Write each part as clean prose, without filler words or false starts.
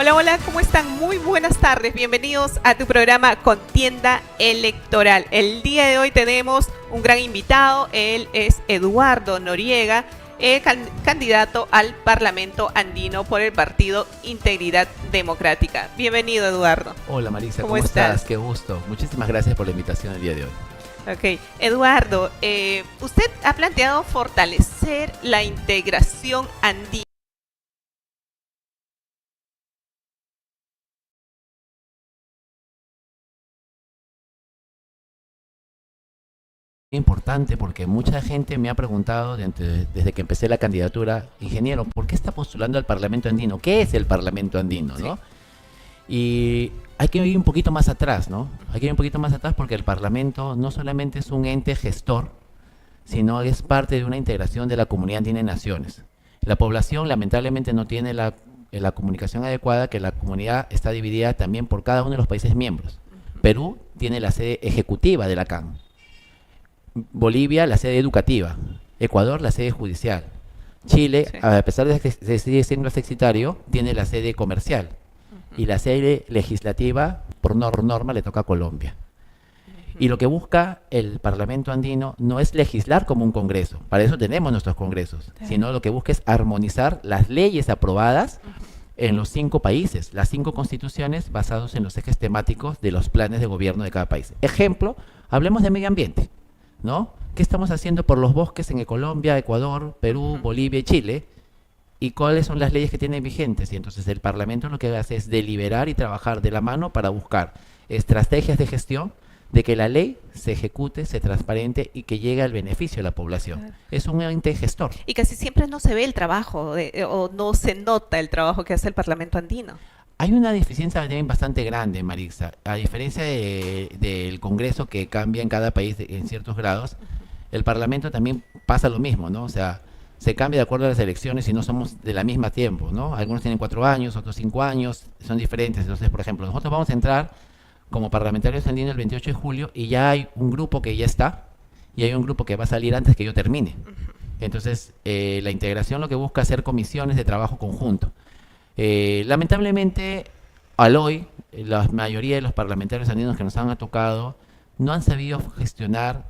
Hola, hola, ¿cómo están? Muy buenas tardes. Bienvenidos a tu programa Contienda Electoral. El día de hoy tenemos un gran invitado. Él es Eduardo Noriega, candidato al Parlamento Andino por el partido Integridad Democrática. Bienvenido, Eduardo. Hola Marisa, ¿cómo estás? Qué gusto. Muchísimas gracias por la invitación el día de hoy. Ok, Eduardo, usted ha planteado fortalecer la integración andina. Importante porque mucha gente me ha preguntado desde que empecé la candidatura, ingeniero, ¿por qué está postulando al Parlamento Andino? ¿Qué es el Parlamento Andino? ¿No? Y hay que ir un poquito más atrás, ¿no? Hay que ir un poquito más atrás porque el Parlamento no solamente es un ente gestor, sino es parte de una integración de la comunidad andina de naciones. La población lamentablemente no tiene la comunicación adecuada, que la comunidad está dividida también por cada uno de los países miembros. Perú tiene la sede ejecutiva de la CAN. Bolivia, la sede educativa. Ecuador, la sede judicial. Chile, sí, a pesar de que sigue siendo censitario, tiene la sede comercial. Y la sede legislativa, por norma, le toca a Colombia. Y lo que busca el Parlamento Andino no es legislar como un congreso, para eso tenemos nuestros congresos, sino lo que busca es armonizar las leyes aprobadas en los 5 países, las 5 constituciones basados en los ejes temáticos de los planes de gobierno de cada país. Ejemplo, hablemos de medio ambiente, ¿no? ¿Qué estamos haciendo por los bosques en Colombia, Ecuador, Perú, Bolivia y Chile? ¿Y cuáles son las leyes que tienen vigentes? Y entonces el Parlamento lo que hace es deliberar y trabajar de la mano para buscar estrategias de gestión de que la ley se ejecute, se transparente y que llegue al beneficio de la población. Claro. Es un ente gestor. Y casi siempre no se ve el trabajo o no se nota el trabajo que hace el Parlamento Andino. Hay una deficiencia también bastante grande, Marisa. A diferencia del Congreso que cambia en cada país en ciertos grados, el Parlamento también pasa lo mismo, ¿no? O sea, se cambia de acuerdo a las elecciones y no somos de la misma tiempo, ¿no? Algunos tienen 4 años, otros 5 años, son diferentes. Entonces, por ejemplo, nosotros vamos a entrar como parlamentarios andinos el 28 de julio y ya hay un grupo que ya está y hay un grupo que va a salir antes que yo termine. Entonces, la integración lo que busca es hacer comisiones de trabajo conjunto. Lamentablemente, al hoy, la mayoría de los parlamentarios andinos que nos han tocado no han sabido gestionar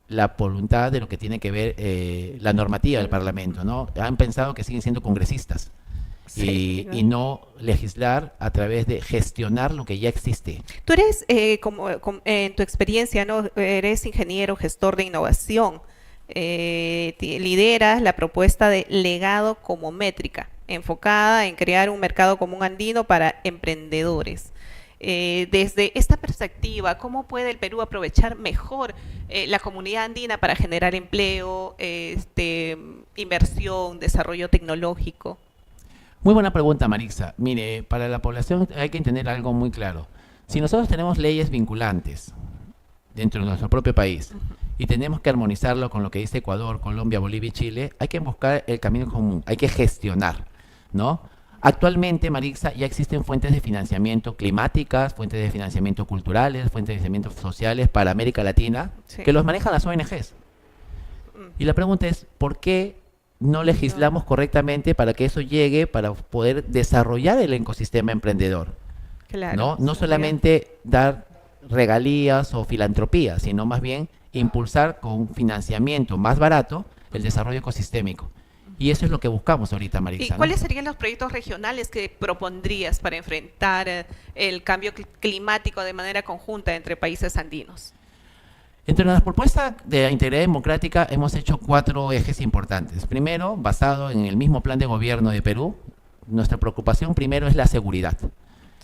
la voluntad de lo que tiene que ver la normativa del Parlamento, ¿no? Han pensado que siguen siendo congresistas. Sí, y no legislar a través de gestionar lo que ya existe. Tú eres, en tu experiencia, ¿no? Eres ingeniero, gestor de innovación, lideras la propuesta de legado como métrica, enfocada en crear un mercado común andino para emprendedores. Desde esta perspectiva, ¿cómo puede el Perú aprovechar mejor la comunidad andina para generar empleo, inversión, desarrollo tecnológico? Muy buena pregunta, Marisa. Mire, para la población hay que entender algo muy claro. Si nosotros tenemos leyes vinculantes dentro de nuestro propio país y tenemos que armonizarlo con lo que dice Ecuador, Colombia, Bolivia y Chile, hay que buscar el camino común, hay que gestionar, ¿no? Actualmente, Marisa, ya existen fuentes de financiamiento climáticas, fuentes de financiamiento culturales, fuentes de financiamiento sociales para América Latina, sí, que los manejan las ONGs. Y la pregunta es, ¿por qué no legislamos correctamente para que eso llegue, para poder desarrollar el ecosistema emprendedor? Claro, no solamente dar regalías o filantropía, sino más bien impulsar con financiamiento más barato el desarrollo ecosistémico. Y eso es lo que buscamos ahorita, Marisa. ¿Y cuáles serían los proyectos regionales que propondrías para enfrentar el cambio climático de manera conjunta entre países andinos? Entre las propuestas de la integridad democrática hemos hecho 4 ejes importantes. Primero, basado en el mismo plan de gobierno de Perú, nuestra preocupación primero es la seguridad.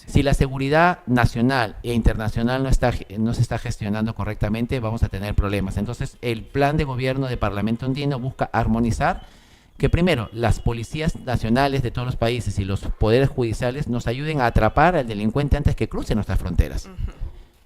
Si la seguridad nacional e internacional no se está gestionando correctamente, vamos a tener problemas. Entonces, el plan de gobierno del Parlamento Andino busca armonizar que primero las policías nacionales de todos los países y los poderes judiciales nos ayuden a atrapar al delincuente antes que cruce nuestras fronteras.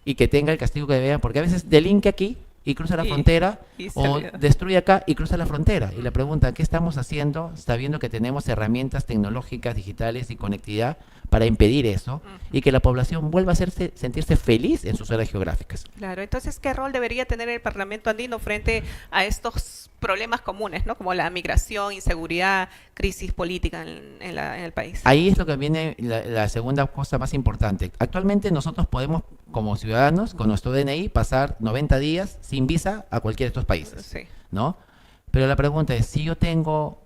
Y que tenga el castigo que debe, porque a veces delinque aquí y cruza la Y- frontera, y se o olvidó. destruye acá y cruza la frontera. Y la pregunta, ¿qué estamos haciendo sabiendo que tenemos herramientas tecnológicas, digitales y conectividad para impedir eso y que la población vuelva a sentirse feliz en sus áreas geográficas? Claro, entonces, ¿qué rol debería tener el Parlamento andino frente a estos problemas comunes, ¿no? Como la migración, inseguridad, crisis política en el país? Ahí es lo que viene la segunda cosa más importante. Actualmente nosotros podemos, como ciudadanos, con nuestro DNI, pasar 90 días sin visa a cualquiera de estos países, Sí. ¿no? Pero la pregunta es, si yo tengo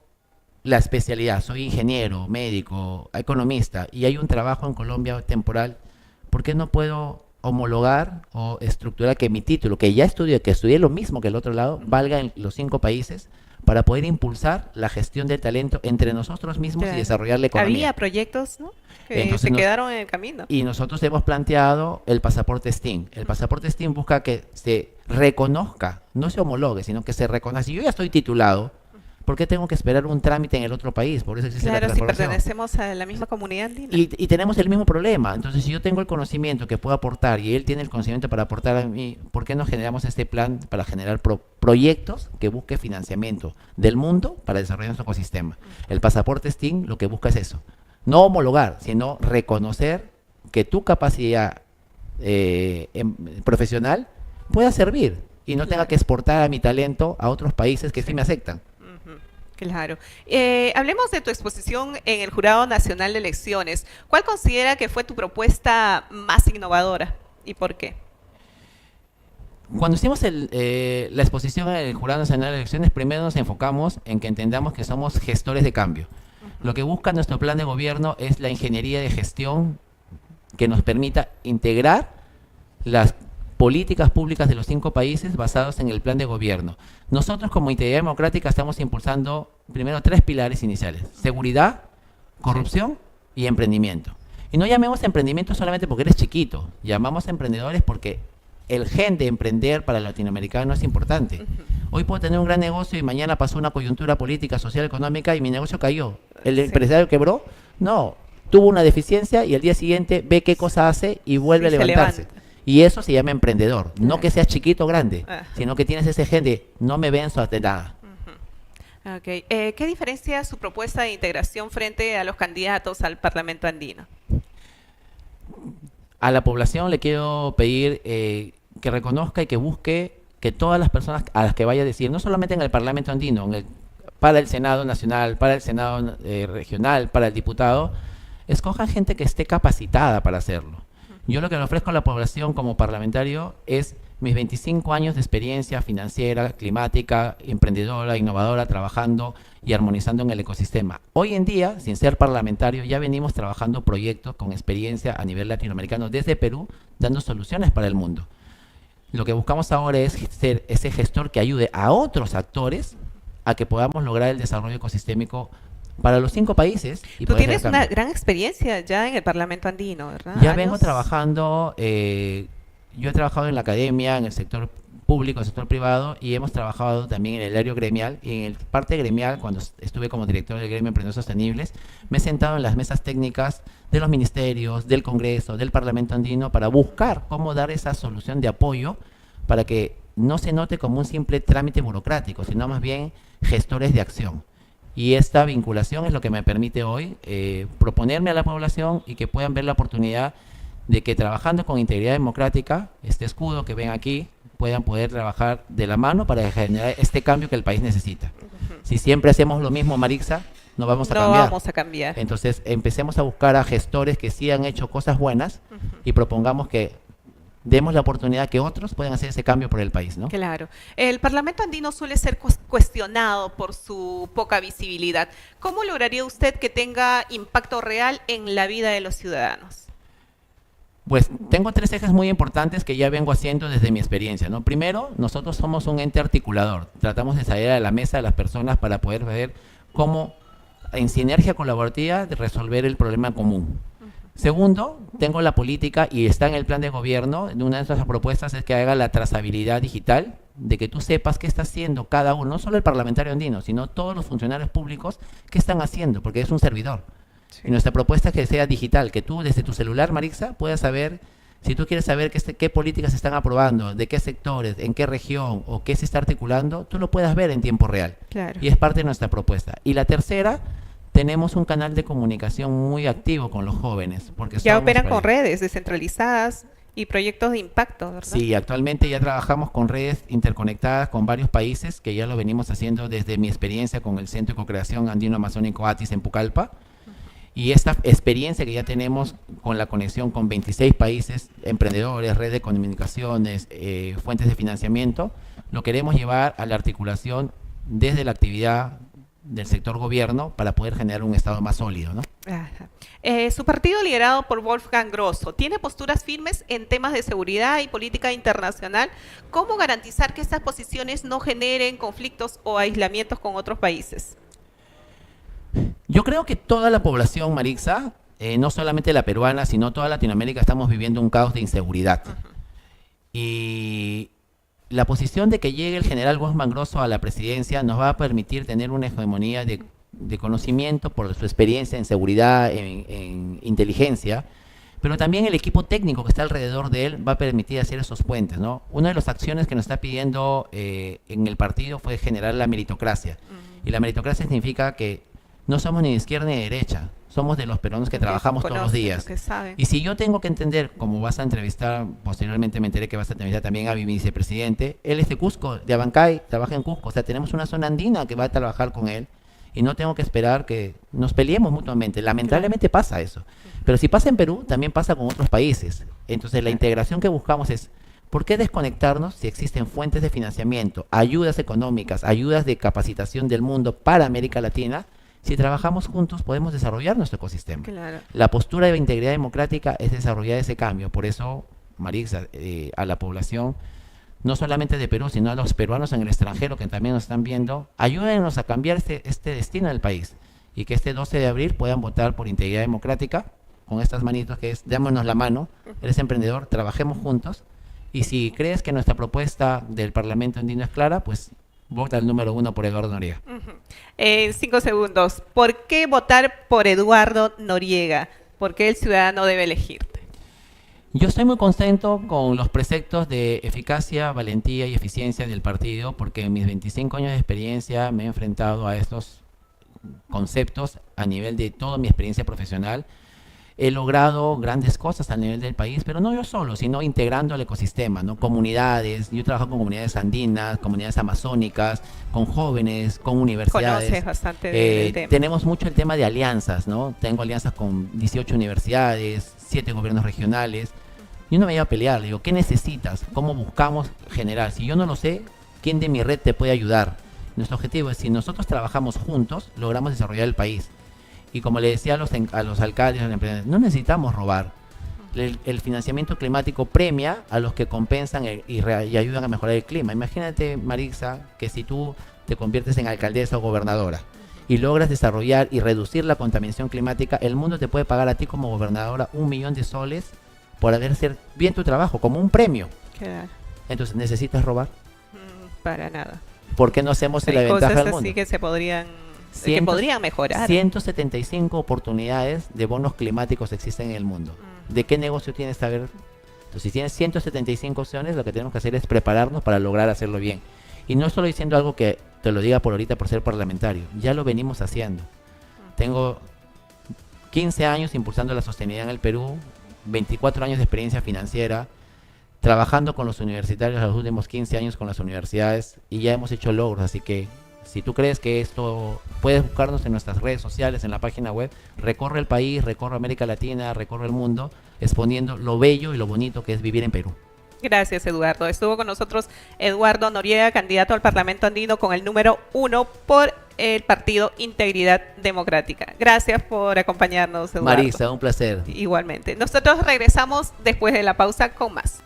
la especialidad, soy ingeniero, médico, economista, y hay un trabajo en Colombia temporal, ¿por qué no puedo homologar o estructurar que mi título, que ya estudié, que estudié lo mismo que el otro lado, valga en los 5 países para poder impulsar la gestión del talento entre nosotros mismos Claro. y desarrollar la economía? Había proyectos, ¿no? Que Entonces se nos- quedaron en el camino. Y nosotros hemos planteado el pasaporte STEAM. El pasaporte STEAM busca que se reconozca, no se homologue, sino que se reconozca. Si yo ya estoy titulado, ¿por qué tengo que esperar un trámite en el otro país? Por eso existe la Claro, si transformación. pertenecemos a la misma comunidad andina. Y tenemos el mismo problema. Entonces, si yo tengo el conocimiento que puedo aportar y él tiene el conocimiento para aportar a mí, ¿por qué no generamos este plan para generar proyectos que busque financiamiento del mundo para desarrollar nuestro ecosistema? El pasaporte STEAM lo que busca es eso. No homologar, sino reconocer que tu capacidad profesional pueda servir y no tenga que exportar a mi talento a otros países que sí me aceptan. Ujú, claro. Hablemos de tu exposición en el Jurado Nacional de Elecciones. ¿Cuál considera que fue tu propuesta más innovadora y por qué? Cuando hicimos la exposición en el Jurado Nacional de Elecciones, primero nos enfocamos en que entendamos que somos gestores de cambio. Lo que busca nuestro plan de gobierno es la ingeniería de gestión que nos permita integrar las políticas públicas de los 5 países basados en el plan de gobierno. Nosotros como Integridad Democrática estamos impulsando primero 3 pilares iniciales: seguridad, corrupción y emprendimiento. Y no llamemos emprendimiento solamente porque eres chiquito, llamamos emprendedores porque el gen de emprender para el latinoamericano es importante. Hoy puedo tener un gran negocio y mañana pasó una coyuntura política, social, económica y mi negocio cayó. ¿El empresario quebró? No, tuvo una deficiencia y al día siguiente ve qué cosa hace y vuelve Sí, a se levantarse. levanta. Y eso se llama emprendedor. No Claro. que seas chiquito o grande, Ah. sino que tienes ese gen de no me venzo ante nada. Ok. ¿Qué diferencia su propuesta de integración frente a los candidatos al Parlamento andino? A la población le quiero pedir que reconozca y que busque que todas las personas a las que vaya a decir, no solamente en el Parlamento andino, para el Senado nacional, para el Senado regional, para el diputado, escojan gente que esté capacitada para hacerlo. Yo lo que le ofrezco a la población como parlamentario es mis 25 años de experiencia financiera, climática, emprendedora, innovadora, trabajando y armonizando en el ecosistema. Hoy en día, sin ser parlamentario, ya venimos trabajando proyectos con experiencia a nivel latinoamericano desde Perú, dando soluciones para el mundo. Lo que buscamos ahora es ser ese gestor que ayude a otros actores a que podamos lograr el desarrollo ecosistémico para los 5 países. Y Tú poder tienes hacer una cambio. gran experiencia ya en el Parlamento andino, ¿verdad? Ya vengo Años. trabajando, yo he trabajado en la academia, en el sector público, en el sector privado, y hemos trabajado también en el área gremial. Y en el parte gremial, cuando estuve como director del Gremio de Emprendedores Sostenibles, me he sentado en las mesas técnicas de los ministerios, del Congreso, del Parlamento andino, para buscar cómo dar esa solución de apoyo para que no se note como un simple trámite burocrático, sino más bien gestores de acción. Y esta vinculación es lo que me permite hoy proponerme a la población y que puedan ver la oportunidad de que trabajando con integridad democrática, este escudo que ven aquí, puedan poder trabajar de la mano para generar este cambio que el país necesita. Si siempre hacemos lo mismo, Marixa, no vamos a No cambiar. vamos a cambiar. Entonces, empecemos a buscar a gestores que sí han hecho cosas buenas y propongamos que demos la oportunidad que otros puedan hacer ese cambio por el país, ¿no? Claro. El Parlamento andino suele ser cuestionado por su poca visibilidad. ¿Cómo lograría usted que tenga impacto real en la vida de los ciudadanos? Pues tengo 3 ejes muy importantes que ya vengo haciendo desde mi experiencia, ¿no? Primero, nosotros somos un ente articulador. Tratamos de salir a la mesa de las personas para poder ver cómo, en sinergia colaborativa, de resolver el problema común. Segundo, tengo la política y está en el plan de gobierno. Una de nuestras propuestas es que haga la trazabilidad digital, de que tú sepas qué está haciendo cada uno, no solo el parlamentario andino, sino todos los funcionarios públicos, qué están haciendo, porque es un servidor. Y nuestra propuesta es que sea digital, que tú desde tu celular, Marixa, puedas saber Si tú quieres saber qué políticas se están aprobando, de qué sectores, en qué región o qué se está articulando, tú lo puedas ver en tiempo real. Claro. Y es parte de nuestra propuesta. Y la tercera, tenemos un canal de comunicación muy activo con los jóvenes. Porque Ya somos operan con pareja. redes descentralizadas y proyectos de impacto, ¿verdad? Sí, actualmente ya trabajamos con redes interconectadas con varios países, que ya lo venimos haciendo desde mi experiencia con el Centro de Co-Creación Andino Amazónico ATIS en Pucallpa. Y esta experiencia que ya tenemos con la conexión con 26 países, emprendedores, redes de comunicaciones, fuentes de financiamiento, lo queremos llevar a la articulación desde la actividad del sector gobierno para poder generar un Estado más sólido, ¿no? Ajá. Su partido, liderado por Wolfgang Grosso, tiene posturas firmes en temas de seguridad y política internacional. ¿Cómo garantizar que estas posiciones no generen conflictos o aislamientos con otros países? Yo creo que toda la población, Marixa, no solamente la peruana, sino toda Latinoamérica, estamos viviendo un caos de inseguridad. Y la posición de que llegue el general Wolfgang Grosso a la presidencia nos va a permitir tener una hegemonía de conocimiento por su experiencia en seguridad, en inteligencia, pero también el equipo técnico que está alrededor de él va a permitir hacer esos puentes, ¿no? Una de las acciones que nos está pidiendo en el partido fue generar la meritocracia. Y la meritocracia significa que no somos ni de izquierda ni de derecha, somos de los peruanos que trabajamos todos los días. Que saben. Y si yo tengo que entender, como vas a entrevistar, posteriormente me enteré que vas a entrevistar también a mi vicepresidente, él es de Cusco, de Abancay, trabaja en Cusco, o sea, tenemos una zona andina que va a trabajar con él y no tengo que esperar que nos peleemos mutuamente. Lamentablemente pasa eso, pero si pasa en Perú, también pasa con otros países. Entonces la integración que buscamos es, ¿por qué desconectarnos si existen fuentes de financiamiento, ayudas económicas, ayudas de capacitación del mundo para América Latina? Si trabajamos juntos podemos desarrollar nuestro ecosistema. Claro. La postura de integridad democrática es desarrollar ese cambio. Por eso, Marixa, a la población, no solamente de Perú, sino a los peruanos en el extranjero que también nos están viendo, ayúdenos a cambiar este destino del país y que este 12 de abril puedan votar por integridad democrática con estas manitos que es, démonos la mano, eres emprendedor, trabajemos juntos y si crees que nuestra propuesta del Parlamento andino es clara, pues vota el número 1 por Eduardo Noriega. 5 segundos. ¿Por qué votar por Eduardo Noriega? ¿Por qué el ciudadano debe elegirte? Yo estoy muy contento con los preceptos de eficacia, valentía y eficiencia del partido, porque en mis 25 años de experiencia me he enfrentado a estos conceptos a nivel de toda mi experiencia profesional. He logrado grandes cosas a nivel del país, pero no yo solo, sino integrando el ecosistema, ¿no? Comunidades, yo trabajo con comunidades andinas, comunidades amazónicas, con jóvenes, con universidades. Conoces bastante del tema. Tenemos mucho el tema de alianzas, ¿no? Tengo alianzas con 18 universidades, 7 gobiernos regionales. Yo no me iba a pelear, le digo, ¿qué necesitas? ¿Cómo buscamos generar? Si yo no lo sé, ¿quién de mi red te puede ayudar? Nuestro objetivo es, si nosotros trabajamos juntos, logramos desarrollar el país. Y como le decía a los alcaldes, a los emprendedores, no necesitamos robar. El financiamiento climático premia a los que compensan y ayudan a mejorar el clima. Imagínate, Marixa, que si tú te conviertes en alcaldesa o gobernadora y logras desarrollar y reducir la contaminación climática, el mundo te puede pagar a ti como gobernadora 1 millón de soles por haber hecho bien tu trabajo, como un premio. Claro. Entonces, ¿necesitas robar? Para nada. ¿Por qué no hacemos la Hay ventaja cosas del mundo? así que se podrían, que podrían mejorar. 175 oportunidades de bonos climáticos existen en el mundo. ¿De qué negocio tienes saber? Entonces, si tienes 175 opciones, lo que tenemos que hacer es prepararnos para lograr hacerlo bien. Y no estoy diciendo algo que te lo diga por ahorita por ser parlamentario. Ya lo venimos haciendo. Tengo 15 años impulsando la sostenibilidad en el Perú, 24 años de experiencia financiera, trabajando con los universitarios los últimos 15 años con las universidades y ya hemos hecho logros. Así que si tú crees que esto, puedes buscarnos en nuestras redes sociales, en la página web, recorre el país, recorre América Latina, recorre el mundo, exponiendo lo bello y lo bonito que es vivir en Perú. Gracias, Eduardo. Estuvo con nosotros Eduardo Noriega, candidato al Parlamento Andino con el número 1 por el partido Integridad Democrática. Gracias por acompañarnos, Eduardo. Marisa, un placer. Igualmente. Nosotros regresamos después de la pausa con más.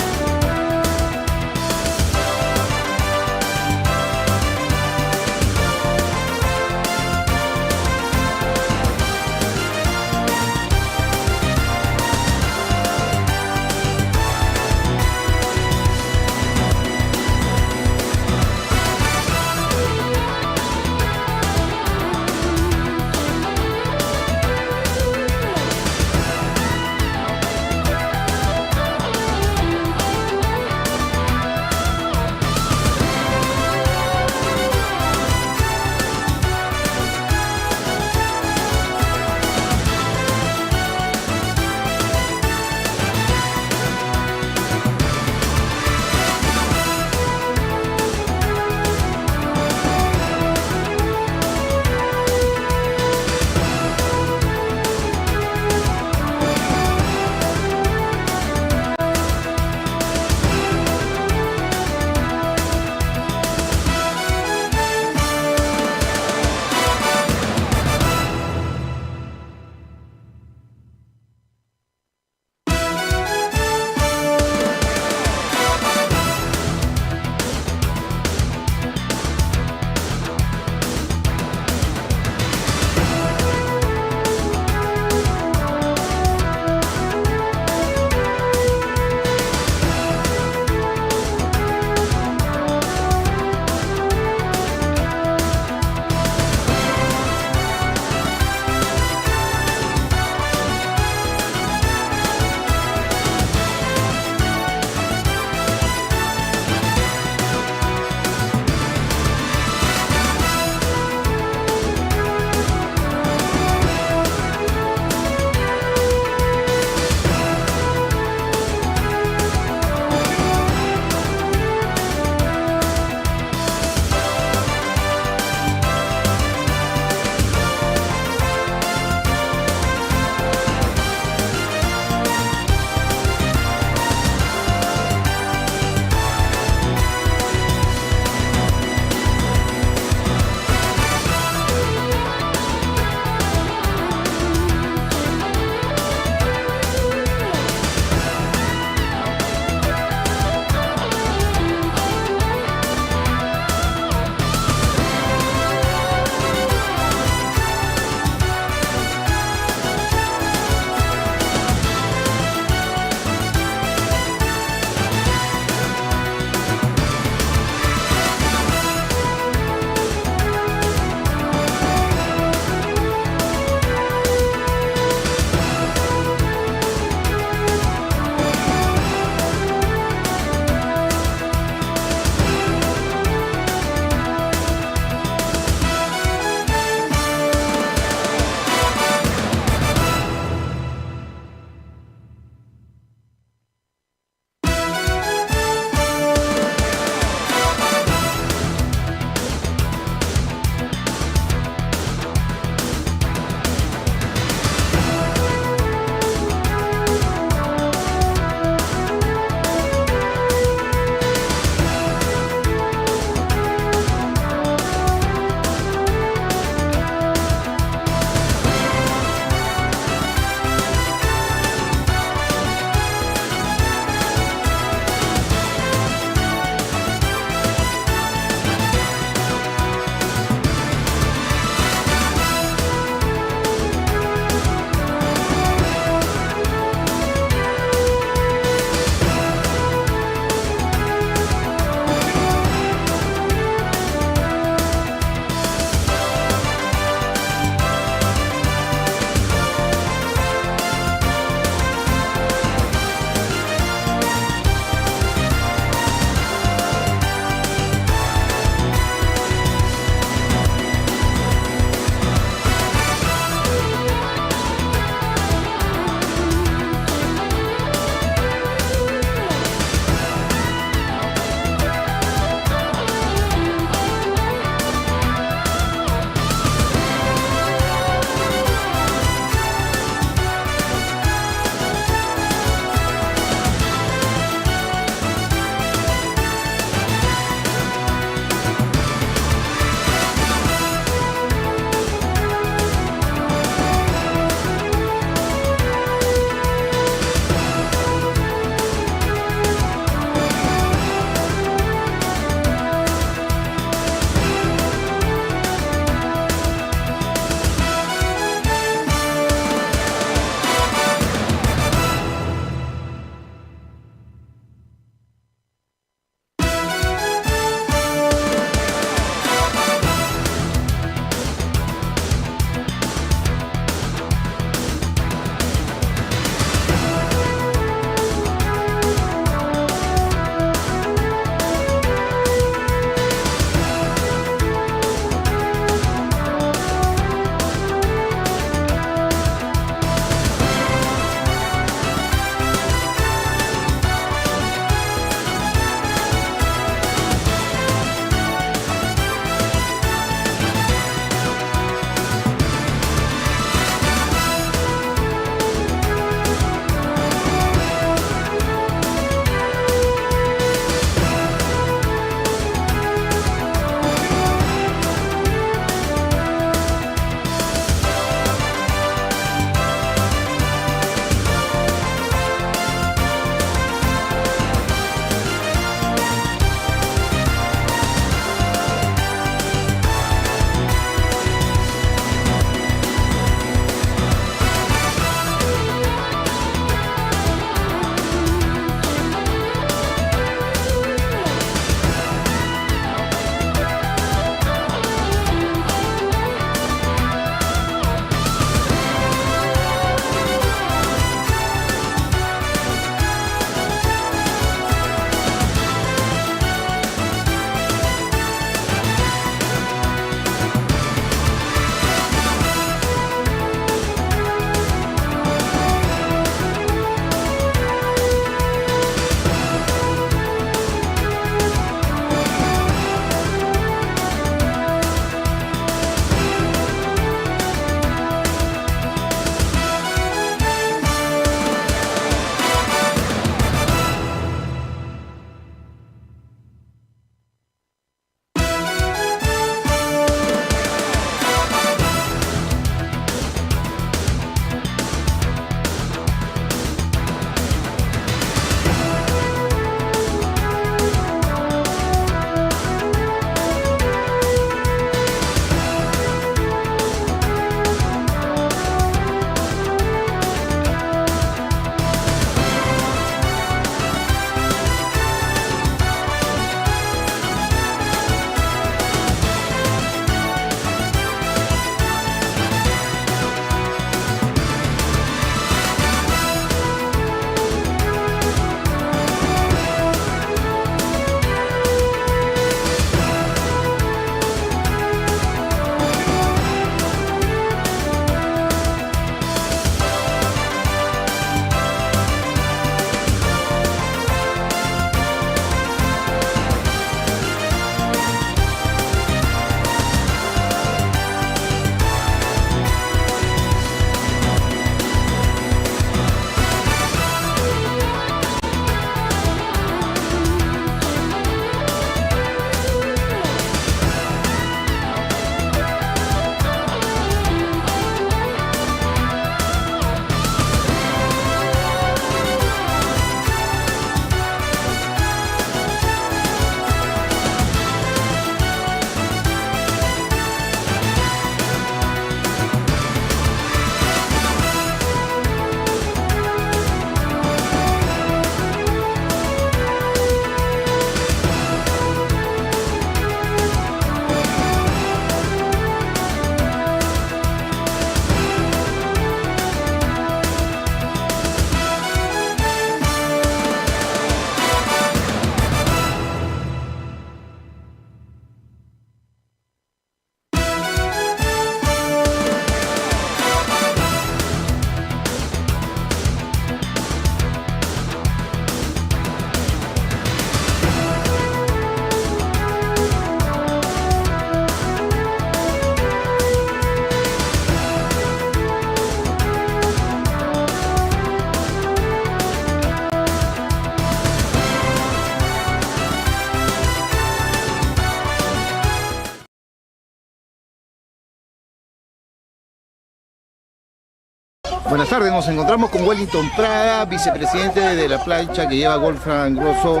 Buenas tardes, nos encontramos con Wellington Prada, vicepresidente de la plancha que lleva Wolfram Grosso,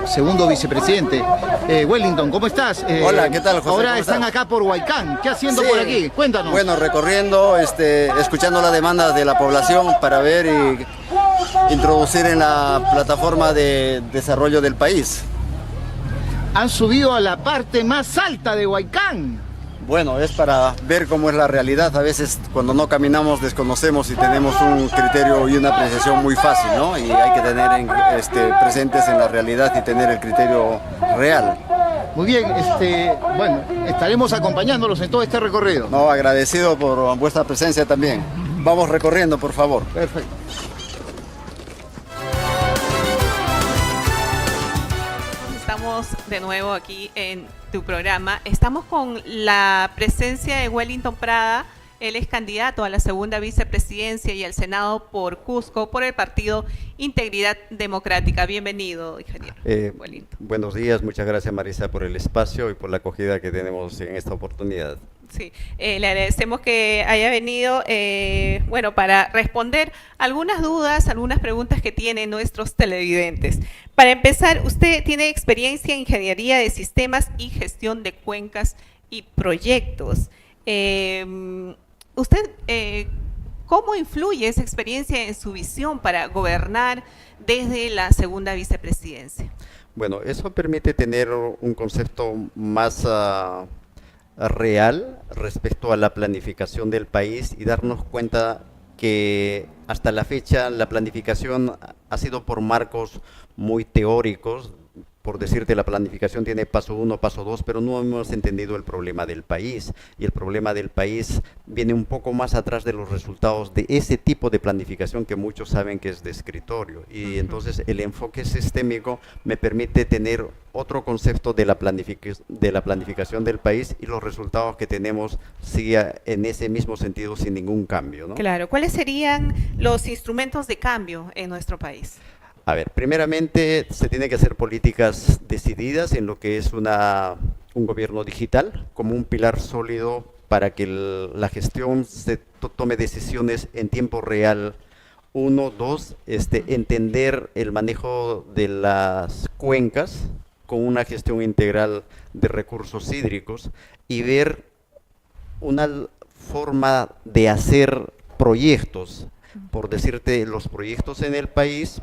segundo vicepresidente. Wellington, ¿cómo estás? Hola, ¿qué tal, José? Ahora están acá por Huaycán. ¿Qué haciendo por aquí? Cuéntanos. Bueno, recorriendo, escuchando las demandas de la población para ver y introducir en la plataforma de desarrollo del país. Han subido a la parte más alta de Huaycán. Bueno, es para ver cómo es la realidad. A veces cuando no caminamos desconocemos y tenemos un criterio y una apreciación muy fácil, ¿no? Y hay que tener presentes en la realidad y tener el criterio real. Muy bien, bueno, estaremos acompañándolos en todo este recorrido. No, agradecido por vuestra presencia también. Vamos recorriendo, por favor. Perfecto. Estamos de nuevo aquí en tu programa. Estamos con la presencia de Wellington Prada. Él es candidato a la segunda vicepresidencia y al Senado por Cusco por el partido Integridad Democrática. Bienvenido, ingeniero Wellington. Buenos días, muchas gracias Marisa por el espacio y por la acogida que tenemos en esta oportunidad. Sí, le agradecemos que haya venido, bueno, para responder algunas dudas, algunas preguntas que tienen nuestros televidentes. Para empezar, usted tiene experiencia en ingeniería de sistemas y gestión de cuencas y proyectos. ¿Cómo influye esa experiencia en su visión para gobernar desde la segunda vicepresidencia? Bueno, eso permite tener un concepto más real respecto a la planificación del país y darnos cuenta que hasta la fecha la planificación ha sido por marcos muy teóricos. Por decirte, la planificación tiene paso 1, paso 2, pero no hemos entendido el problema del país. Y el problema del país viene un poco más atrás de los resultados de ese tipo de planificación que muchos saben que es de escritorio. Y entonces el enfoque sistémico me permite tener otro concepto de la planificación del país y los resultados que tenemos siga en ese mismo sentido sin ningún cambio, ¿no? Claro. ¿Cuáles serían los instrumentos de cambio en nuestro país? A ver, primeramente se tiene que hacer políticas decididas en lo que es un gobierno digital como un pilar sólido para que la gestión se tome decisiones en tiempo real. 1, 2, entender el manejo de las cuencas con una gestión integral de recursos hídricos y ver una forma de hacer proyectos. Por decirte, los proyectos en el país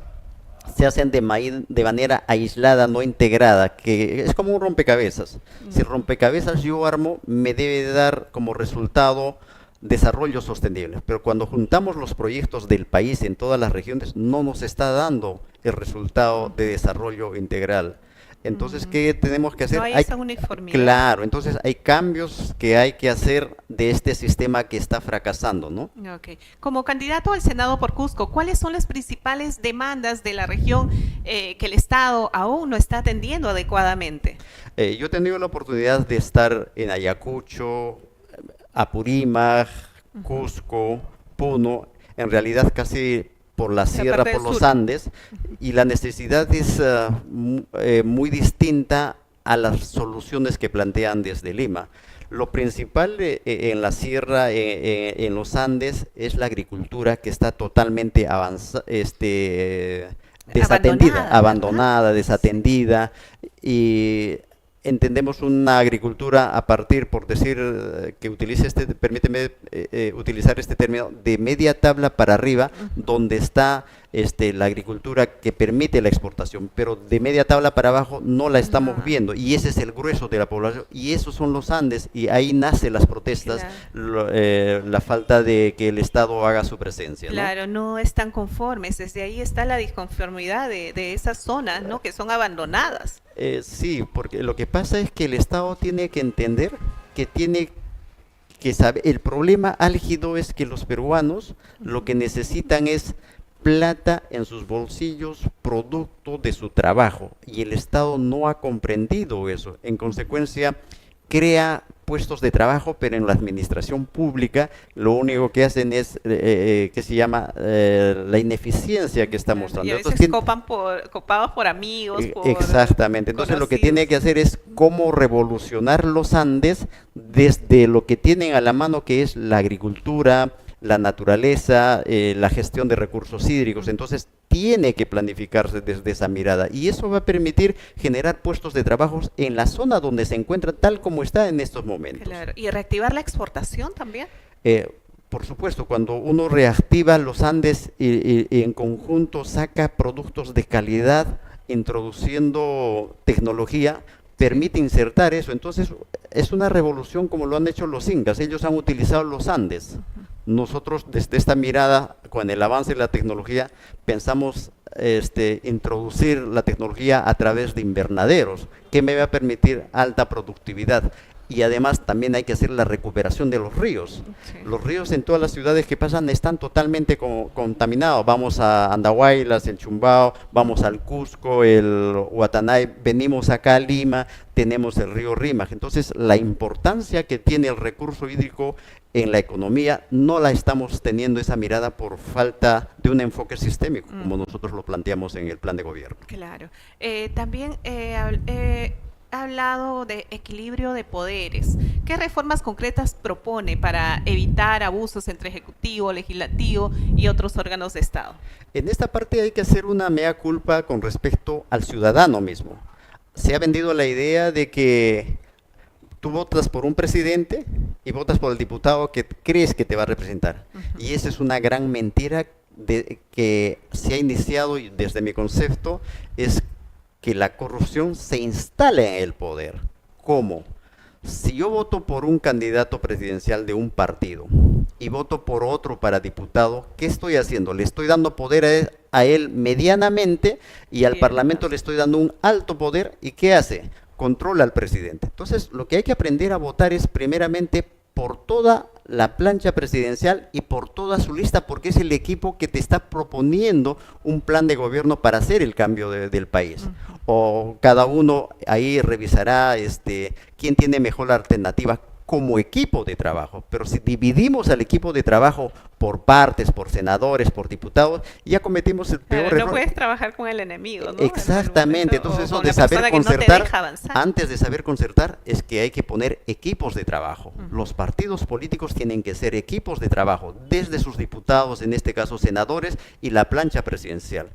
se hacen de manera aislada, no integrada, que es como un rompecabezas. Si el rompecabezas yo armo, me debe dar como resultado desarrollo sostenible, pero cuando juntamos los proyectos del país en todas las regiones, no nos está dando el resultado de desarrollo integral. Entonces, ¿qué tenemos que hacer? No hay esa uniformidad. Claro, entonces hay cambios que hay que hacer de este sistema que está fracasando, ¿no? Okay. Como candidato al Senado por Cusco, ¿cuáles son las principales demandas de la región que el Estado aún no está atendiendo adecuadamente? Yo he tenido la oportunidad de estar en Ayacucho, Apurímac, Cusco, Puno, en realidad casi por la sierra, por los Andes, y la necesidad es muy distinta a las soluciones que plantean desde Lima. Lo principal en la sierra, en los Andes, es la agricultura que está totalmente abandonada, desatendida, y entendemos una agricultura a partir, por decir, que utilice permíteme utilizar este término, de media tabla para arriba, donde está la agricultura que permite la exportación, pero de media tabla para abajo no la estamos viendo, y ese es el grueso de la población, y esos son los Andes, y ahí nacen las protestas, la falta de que el Estado haga su presencia, ¿no? Claro, no están conformes, desde ahí está la disconformidad de esas zonas, ¿no?, que son abandonadas. Sí, porque lo que pasa es que el Estado tiene que entender que tiene que saber, el problema álgido es que los peruanos lo que necesitan es plata en sus bolsillos, producto de su trabajo, y el Estado no ha comprendido eso. En consecuencia, crea puestos de trabajo, pero en la administración pública lo único que hacen es, que se llama la ineficiencia que está mostrando. Y a veces copados por amigos. Exactamente, entonces lo que tiene que hacer es cómo revolucionar los Andes desde lo que tienen a la mano, que es la agricultura, la naturaleza, la gestión de recursos hídricos. Entonces, tiene que planificarse desde esa mirada y eso va a permitir generar puestos de trabajo en la zona donde se encuentra tal como está en estos momentos. Claro. ¿Y reactivar la exportación también? Por supuesto, cuando uno reactiva los Andes y en conjunto saca productos de calidad, introduciendo tecnología, permite insertar eso. Entonces, es una revolución como lo han hecho los incas. Ellos han utilizado los Andes. Nosotros, desde esta mirada, con el avance de la tecnología, pensamos introducir la tecnología a través de invernaderos, que me va a permitir alta productividad. Y además también hay que hacer la recuperación de los ríos. Sí. Los ríos en todas las ciudades que pasan están totalmente contaminados. Vamos a Andahuaylas, el Chumbao, vamos al Cusco, el Huatanay, venimos acá a Lima, tenemos el río Rímac. Entonces, la importancia que tiene el recurso hídrico en la economía no la estamos teniendo esa mirada por falta de un enfoque sistémico, como nosotros lo planteamos en el plan de gobierno. Claro. También ha hablado de equilibrio de poderes. ¿Qué reformas concretas propone para evitar abusos entre ejecutivo, legislativo y otros órganos de Estado? En esta parte hay que hacer una mea culpa con respecto al ciudadano mismo. Se ha vendido la idea de que tú votas por un presidente y votas por el diputado que crees que te va a representar. Y esa es una gran mentira que se ha iniciado, y desde mi concepto, es que la corrupción se instala en el poder. ¿Cómo? Si yo voto por un candidato presidencial de un partido y voto por otro para diputado, ¿qué estoy haciendo? Le estoy dando poder a él medianamente y al Parlamento le estoy dando un alto poder. ¿Y qué hace? Controla al presidente. Entonces, lo que hay que aprender a votar es primeramente por toda la plancha presidencial y por toda su lista, porque es el equipo que te está proponiendo un plan de gobierno para hacer el cambio del país. O cada uno ahí revisará quién tiene mejor alternativa como equipo de trabajo. Pero si dividimos al equipo de trabajo por partes, por senadores, por diputados, ya cometimos el peor error. No puedes trabajar con el enemigo, ¿no? Exactamente. Entonces, eso de saber concertar, antes de saber concertar, es que hay que poner equipos de trabajo. Los partidos políticos tienen que ser equipos de trabajo, desde sus diputados, en este caso senadores, y la plancha presidencial.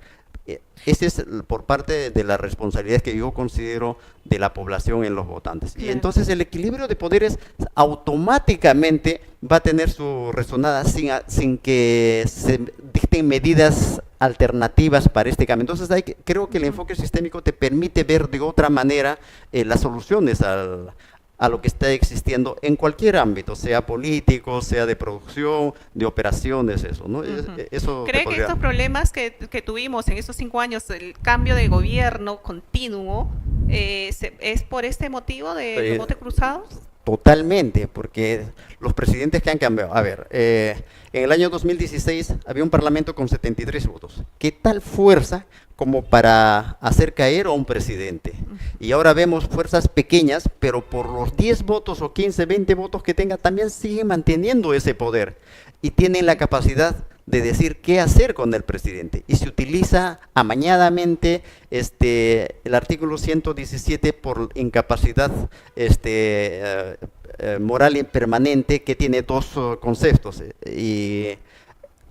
Esa es por parte de la responsabilidad que yo considero de la población en los votantes. Y entonces el equilibrio de poderes automáticamente va a tener su resonada sin que se dicten medidas alternativas para este cambio. Entonces creo que el enfoque sistémico te permite ver de otra manera las soluciones a lo que está existiendo en cualquier ámbito, sea político, sea de producción, de operaciones, eso, ¿no? Eso ¿Cree que estos problemas que tuvimos en estos 5 años, el cambio de gobierno continuo, es por este motivo de votos cruzados? Totalmente, porque los presidentes que han cambiado, a ver, en el año 2016 había un parlamento con 73 votos. ¿Qué tal fuerza como para hacer caer a un presidente? Y ahora vemos fuerzas pequeñas, pero por los 10 votos o 15, 20 votos que tenga, también siguen manteniendo ese poder y tienen la capacidad de decir qué hacer con el presidente. Y se utiliza amañadamente el artículo 117 por incapacidad moral permanente, que tiene dos conceptos. Y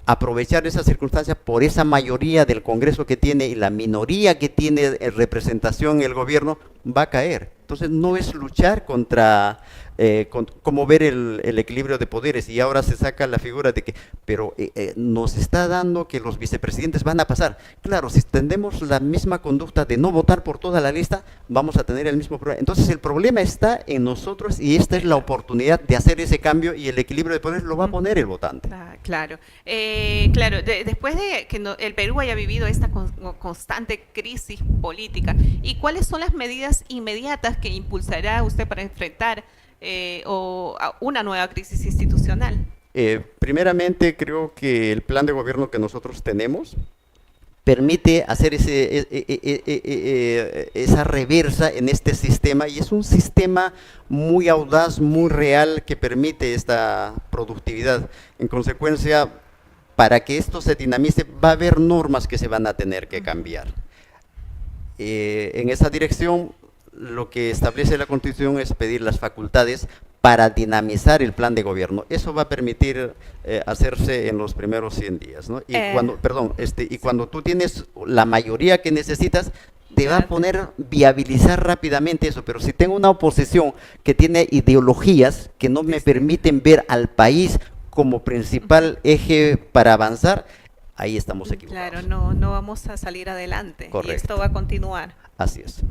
aprovechar esa circunstancia por esa mayoría del Congreso que tiene y la minoría que tiene representación en el gobierno va a caer. Entonces no es luchar contra cómo ver el equilibrio de poderes, y ahora se saca la figura de que, pero nos está dando que los vicepresidentes van a pasar. Claro, si tendemos la misma conducta de no votar por toda la lista, vamos a tener el mismo problema. Entonces el problema está en nosotros y esta es la oportunidad de hacer ese cambio, y el equilibrio de poderes lo va a poner el votante. Claro. Después de que el Perú haya vivido esta constante crisis política, ¿y cuáles son las medidas inmediatas que impulsará usted para enfrentar una nueva crisis institucional? Primeramente, creo que el plan de gobierno que nosotros tenemos permite hacer esa reversa en este sistema, y es un sistema muy audaz, muy real, que permite esta productividad. En consecuencia, para que esto se dinamice, va a haber normas que se van a tener que cambiar. En esa dirección, lo que establece la Constitución es pedir las facultades para dinamizar el plan de gobierno. Eso va a permitir hacerse en los primeros 100 días, ¿no? Y cuando tú tienes la mayoría que necesitas, te va a poner viabilizar rápidamente eso. Pero si tengo una oposición que tiene ideologías que no me permiten ver al país como principal eje para avanzar, ahí estamos equivocados. Claro, no vamos a salir adelante. Correcto. Y esto va a continuar. Así es.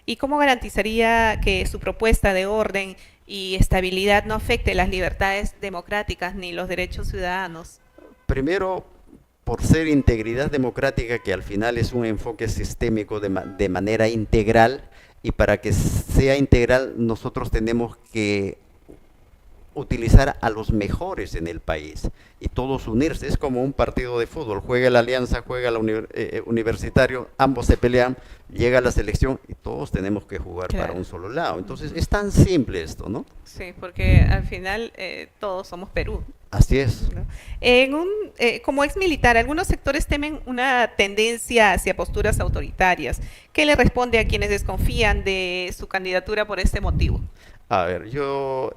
¿Y cómo garantizaría que su propuesta de orden y estabilidad no afecte las libertades democráticas ni los derechos ciudadanos? Primero, por ser integridad democrática, que al final es un enfoque sistémico de manera integral, y para que sea integral nosotros tenemos que utilizar a los mejores en el país y todos unirse. Es como un partido de fútbol, juega la Alianza, juega la Universitario, ambos se pelean, llega la selección y todos tenemos que jugar para un solo lado. Entonces es tan simple esto, ¿no? Sí, porque al final todos somos Perú. Así es. ¿No? Como ex militar, algunos sectores temen una tendencia hacia posturas autoritarias. ¿Qué le responde a quienes desconfían de su candidatura por este motivo? A ver, yo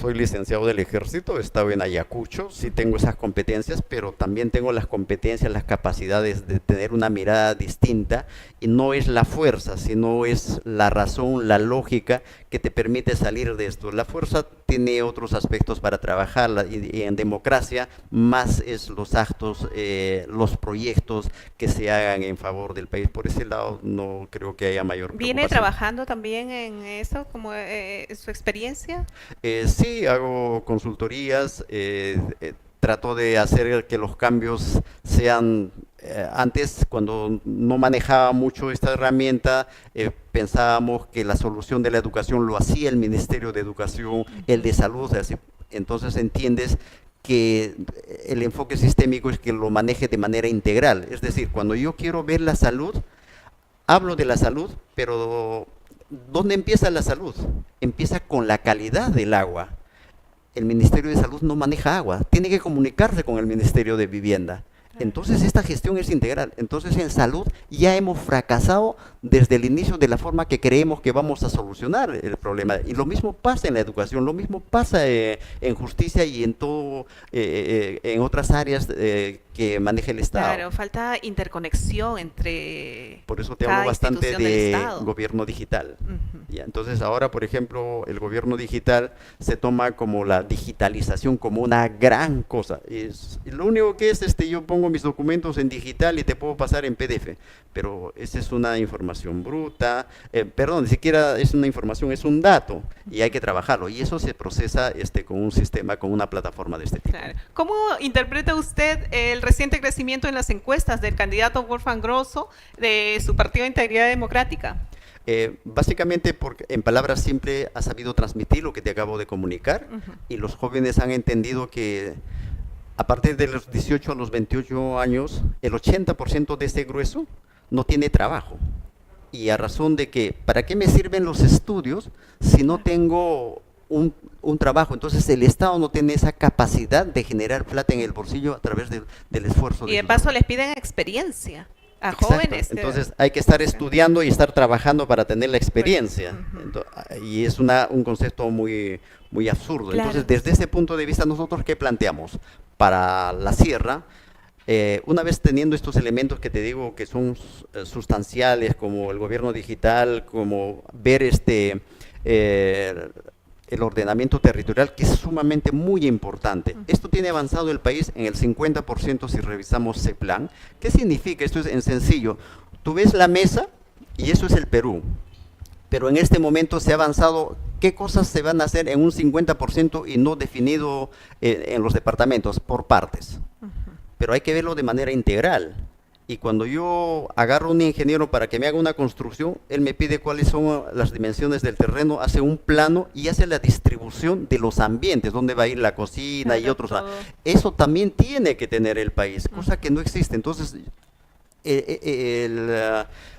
soy licenciado del ejército, he estado en Ayacucho, sí tengo esas competencias, pero también tengo las competencias, las capacidades de tener una mirada distinta, y no es la fuerza, sino es la razón, la lógica que te permite salir de esto. La fuerza tiene otros aspectos para trabajarla, y en democracia más es los actos, los proyectos que se hagan en favor del país. Por ese lado no creo que haya mayor preocupación. ¿Viene trabajando también en eso, como su experiencia? Sí, hago consultorías, trato de hacer que los cambios sean, antes cuando no manejaba mucho esta herramienta, pensábamos que la solución de la educación lo hacía el Ministerio de Educación, el de Salud, así. Entonces entiendes que el enfoque sistémico es que lo maneje de manera integral. Es decir, cuando yo quiero ver la salud, hablo de la salud, pero ¿dónde empieza la salud? Empieza con la calidad del agua. El Ministerio de Salud no maneja agua, tiene que comunicarse con el Ministerio de Vivienda. Entonces esta gestión es integral. Entonces en salud ya hemos fracasado desde el inicio de la forma que creemos que vamos a solucionar el problema. Y lo mismo pasa en la educación, lo mismo pasa en justicia y en todo, en otras áreas que maneja el Estado. Claro, falta interconexión entre. Por eso te hablo bastante de gobierno digital. Uh-huh. ¿Ya? Entonces ahora, por ejemplo, el gobierno digital se toma como la digitalización como una gran cosa. Y lo único que es, yo pongo mis documentos en digital y te puedo pasar en PDF, pero esa es una información bruta, perdón, ni siquiera es una información, es un dato y hay que trabajarlo, y eso se procesa con un sistema, con una plataforma de este tipo. Claro. ¿Cómo interpreta usted el reciente crecimiento en las encuestas del candidato Wolfgang Grosso de su Partido de Integridad Democrática? Básicamente porque en palabras simples ha sabido transmitir lo que te acabo de comunicar, y los jóvenes han entendido que a partir de los 18 a los 28 años, el 80% de ese grueso no tiene trabajo. Y a razón de que, ¿para qué me sirven los estudios si no tengo un trabajo? Entonces el Estado no tiene esa capacidad de generar plata en el bolsillo a través del esfuerzo. Y de paso les piden experiencia a jóvenes. Entonces hay que estar estudiando y estar trabajando para tener la experiencia. Y es un concepto muy absurdo. Claro. Entonces desde ese punto de vista, nosotros ¿qué planteamos? Para la sierra, una vez teniendo estos elementos que te digo que son sustanciales, como el gobierno digital, como ver el ordenamiento territorial, que es sumamente muy importante. Esto tiene avanzado el país en el 50% si revisamos ese plan. ¿Qué significa? Esto es en sencillo. Tú ves la mesa y eso es el Perú. Pero en este momento se ha avanzado qué cosas se van a hacer en un 50% y no definido en los departamentos, por partes. Pero hay que verlo de manera integral. Y cuando yo agarro a un ingeniero para que me haga una construcción, él me pide cuáles son las dimensiones del terreno, hace un plano y hace la distribución de los ambientes, dónde va a ir la cocina y otros. Eso también tiene que tener el país, cosa que no existe. Entonces,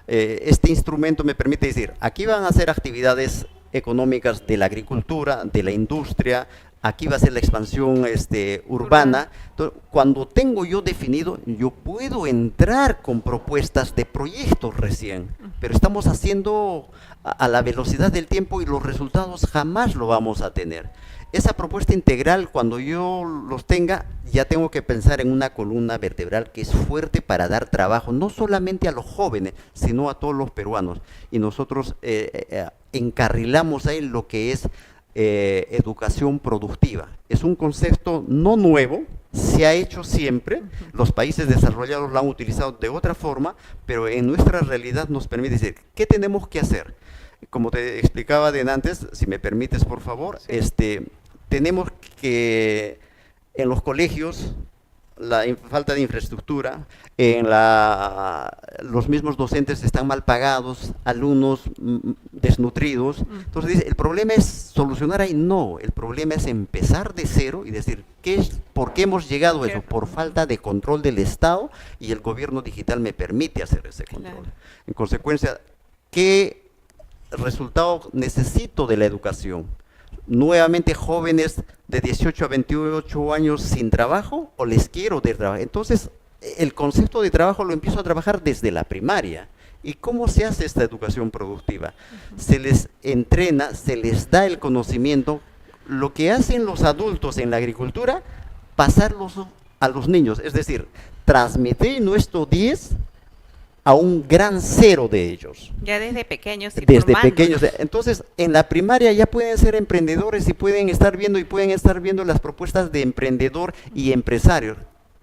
este instrumento me permite decir, aquí van a hacer actividades económicas de la agricultura, de la industria, aquí va a ser la expansión urbana. Entonces, cuando tengo yo definido, yo puedo entrar con propuestas de proyectos recién, pero estamos haciendo a la velocidad del tiempo y los resultados jamás lo vamos a tener. Esa propuesta integral, cuando yo los tenga, ya tengo que pensar en una columna vertebral que es fuerte para dar trabajo, no solamente a los jóvenes, sino a todos los peruanos. Y nosotros encarrilamos ahí lo que es educación productiva. Es un concepto no nuevo, se ha hecho siempre, los países desarrollados lo han utilizado de otra forma, pero en nuestra realidad nos permite decir, ¿qué tenemos que hacer? Como te explicaba de antes, si me permites por favor, tenemos que en los colegios falta de infraestructura, los mismos docentes están mal pagados, alumnos desnutridos. Entonces dice, ¿el problema es solucionar ahí? No, el problema es empezar de cero y decir, ¿por qué hemos llegado a eso? Por falta de control del Estado, y el gobierno digital me permite hacer ese control. Claro. En consecuencia, ¿qué resultado necesito de la educación? Nuevamente jóvenes de 18 a 28 años sin trabajo, o les quiero de trabajo. Entonces el concepto de trabajo lo empiezo a trabajar desde la primaria. ¿Y cómo se hace esta educación productiva? Se les entrena, se les da el conocimiento. Lo que hacen los adultos en la agricultura, pasarlos a los niños, es decir, transmitir nuestro 10 a un gran cero de ellos. Ya desde pequeños. Desde pequeños. Entonces, en la primaria ya pueden ser emprendedores y pueden estar viendo las propuestas de emprendedor y empresario.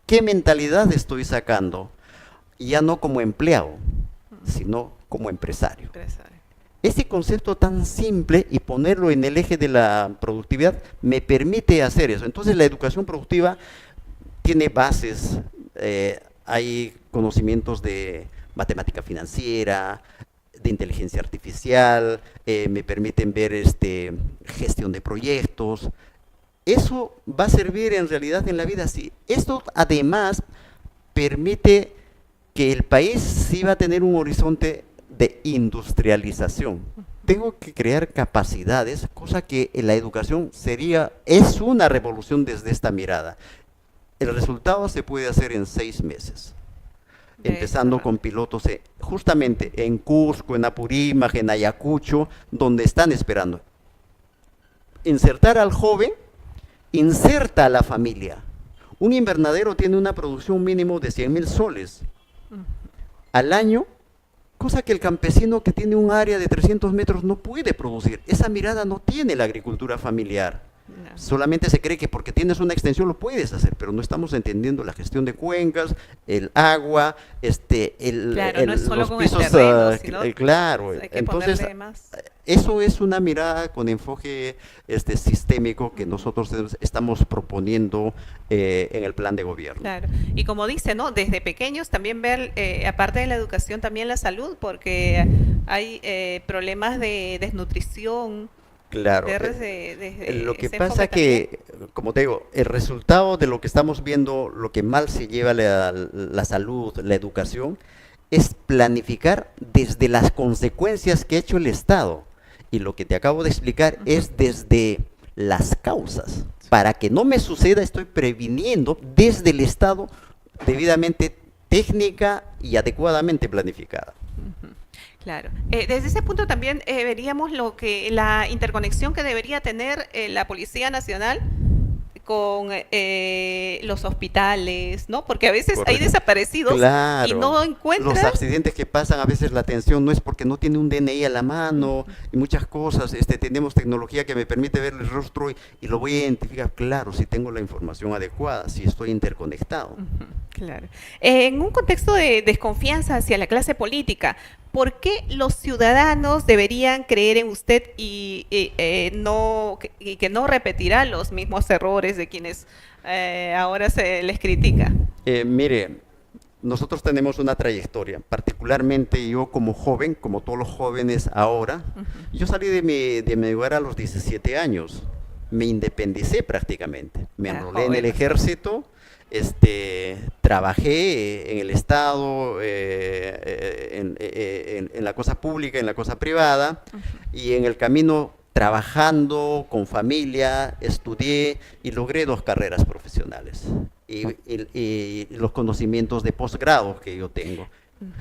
¿Qué mentalidad estoy sacando? Ya no como empleado, sino como empresario. Ese concepto tan simple y ponerlo en el eje de la productividad me permite hacer eso. Entonces, la educación productiva tiene bases, hay conocimientos de matemática financiera, de inteligencia artificial, me permiten ver gestión de proyectos. Eso va a servir en realidad en la vida. Sí. Esto además permite que el país sí va a tener un horizonte de industrialización. Tengo que crear capacidades, cosa que en la educación es una revolución desde esta mirada. El resultado se puede hacer en 6 meses. Empezando con pilotos justamente en Cusco, en Apurímac, en Ayacucho, donde están esperando. Insertar al joven, inserta a la familia. Un invernadero tiene una producción mínimo de 100.000 soles al año, cosa que el campesino que tiene un área de 300 metros no puede producir. Esa mirada no tiene la agricultura familiar. No. Solamente se cree que porque tienes una extensión lo puedes hacer, pero no estamos entendiendo la gestión de cuencas, el agua, no es solo los con pisos, el terreno, sino claro. Hay que Entonces, eso es una mirada con enfoque sistémico que nosotros estamos proponiendo en el plan de gobierno. Claro, y como dice, ¿no? Desde pequeños también ver, aparte de la educación, también la salud, porque hay problemas de desnutrición. Claro, lo que pasa que, como te digo, el resultado de lo que estamos viendo, lo que mal se lleva la salud, la educación, es planificar desde las consecuencias que ha hecho el Estado. Y lo que te acabo de explicar es desde las causas. Para que no me suceda, estoy previniendo desde el Estado debidamente técnica y adecuadamente planificada. Claro. Desde ese punto también veríamos la interconexión que debería tener la Policía Nacional con los hospitales, ¿no? Porque a veces hay desaparecidos y no encuentran. Los accidentes que pasan, a veces la atención no es porque no tiene un DNI a la mano y muchas cosas. Tenemos tecnología que me permite ver el rostro y lo voy a identificar, claro, si tengo la información adecuada, si estoy interconectado. Claro. En un contexto de desconfianza hacia la clase política, ¿por qué los ciudadanos deberían creer en usted y que no repetirá los mismos errores de quienes ahora se les critica? Mire, nosotros tenemos una trayectoria, particularmente yo como joven, como todos los jóvenes ahora, yo salí de mi hogar a los 17 años, me independicé prácticamente, me enrolé en el ejército. Trabajé en el Estado, en la cosa pública, en la cosa privada, y en el camino trabajando con familia, estudié y logré 2 carreras profesionales y los conocimientos de posgrado que yo tengo.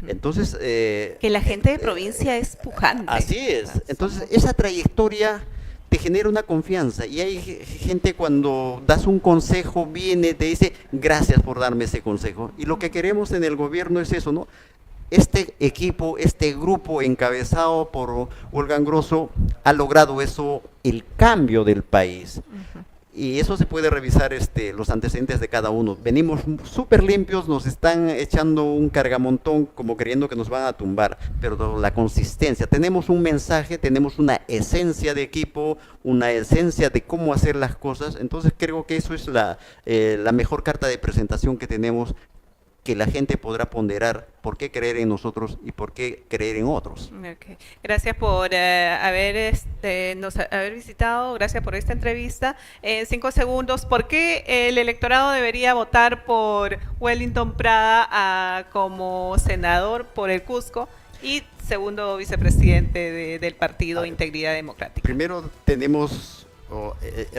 Entonces, Que la gente de provincia es pujante. así es. Entonces, esa trayectoria te genera una confianza y hay gente cuando das un consejo, viene, te dice, gracias por darme ese consejo. Y lo que queremos en el gobierno es eso, ¿no? Este equipo, este grupo encabezado por Wolfgang Grosso ha logrado eso, el cambio del país. Y eso se puede revisar los antecedentes de cada uno. Venimos súper limpios, nos están echando un cargamontón como creyendo que nos van a tumbar, pero la consistencia, tenemos un mensaje, tenemos una esencia de equipo, una esencia de cómo hacer las cosas, entonces creo que eso es la mejor carta de presentación que tenemos, que la gente podrá ponderar por qué creer en nosotros y por qué creer en otros. Okay. Gracias por nos haber visitado, gracias por esta entrevista. En 5 segundos, ¿por qué el electorado debería votar por Wellington Prada como senador por el Cusco y segundo vicepresidente del partido Integridad Democrática? Primero tenemos,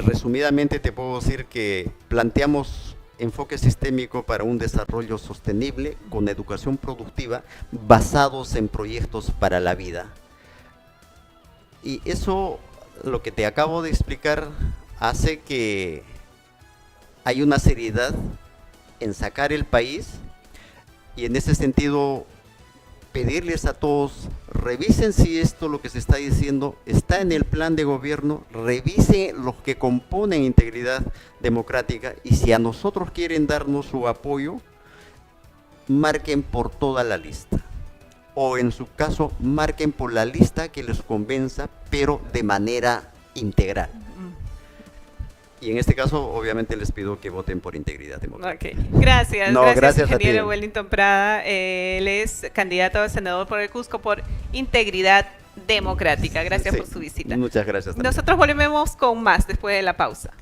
resumidamente te puedo decir que planteamos enfoque sistémico para un desarrollo sostenible con educación productiva basados en proyectos para la vida. Y eso, lo que te acabo de explicar, hace que hay una seriedad en sacar el país y en ese sentido pedirles a todos, revisen si esto lo que se está diciendo está en el plan de gobierno, revisen los que componen Integridad Democrática y si a nosotros quieren darnos su apoyo, marquen por toda la lista. O en su caso, marquen por la lista que les convenza, pero de manera integral. Y en este caso, obviamente, les pido que voten por Integridad Democrática. Okay. Gracias, No, gracias a ti. ingeniero Wellington Prada. Él es candidato a senador por el Cusco por Integridad Democrática. Gracias Sí, por su visita. muchas gracias también. Nosotros volvemos con más después de la pausa.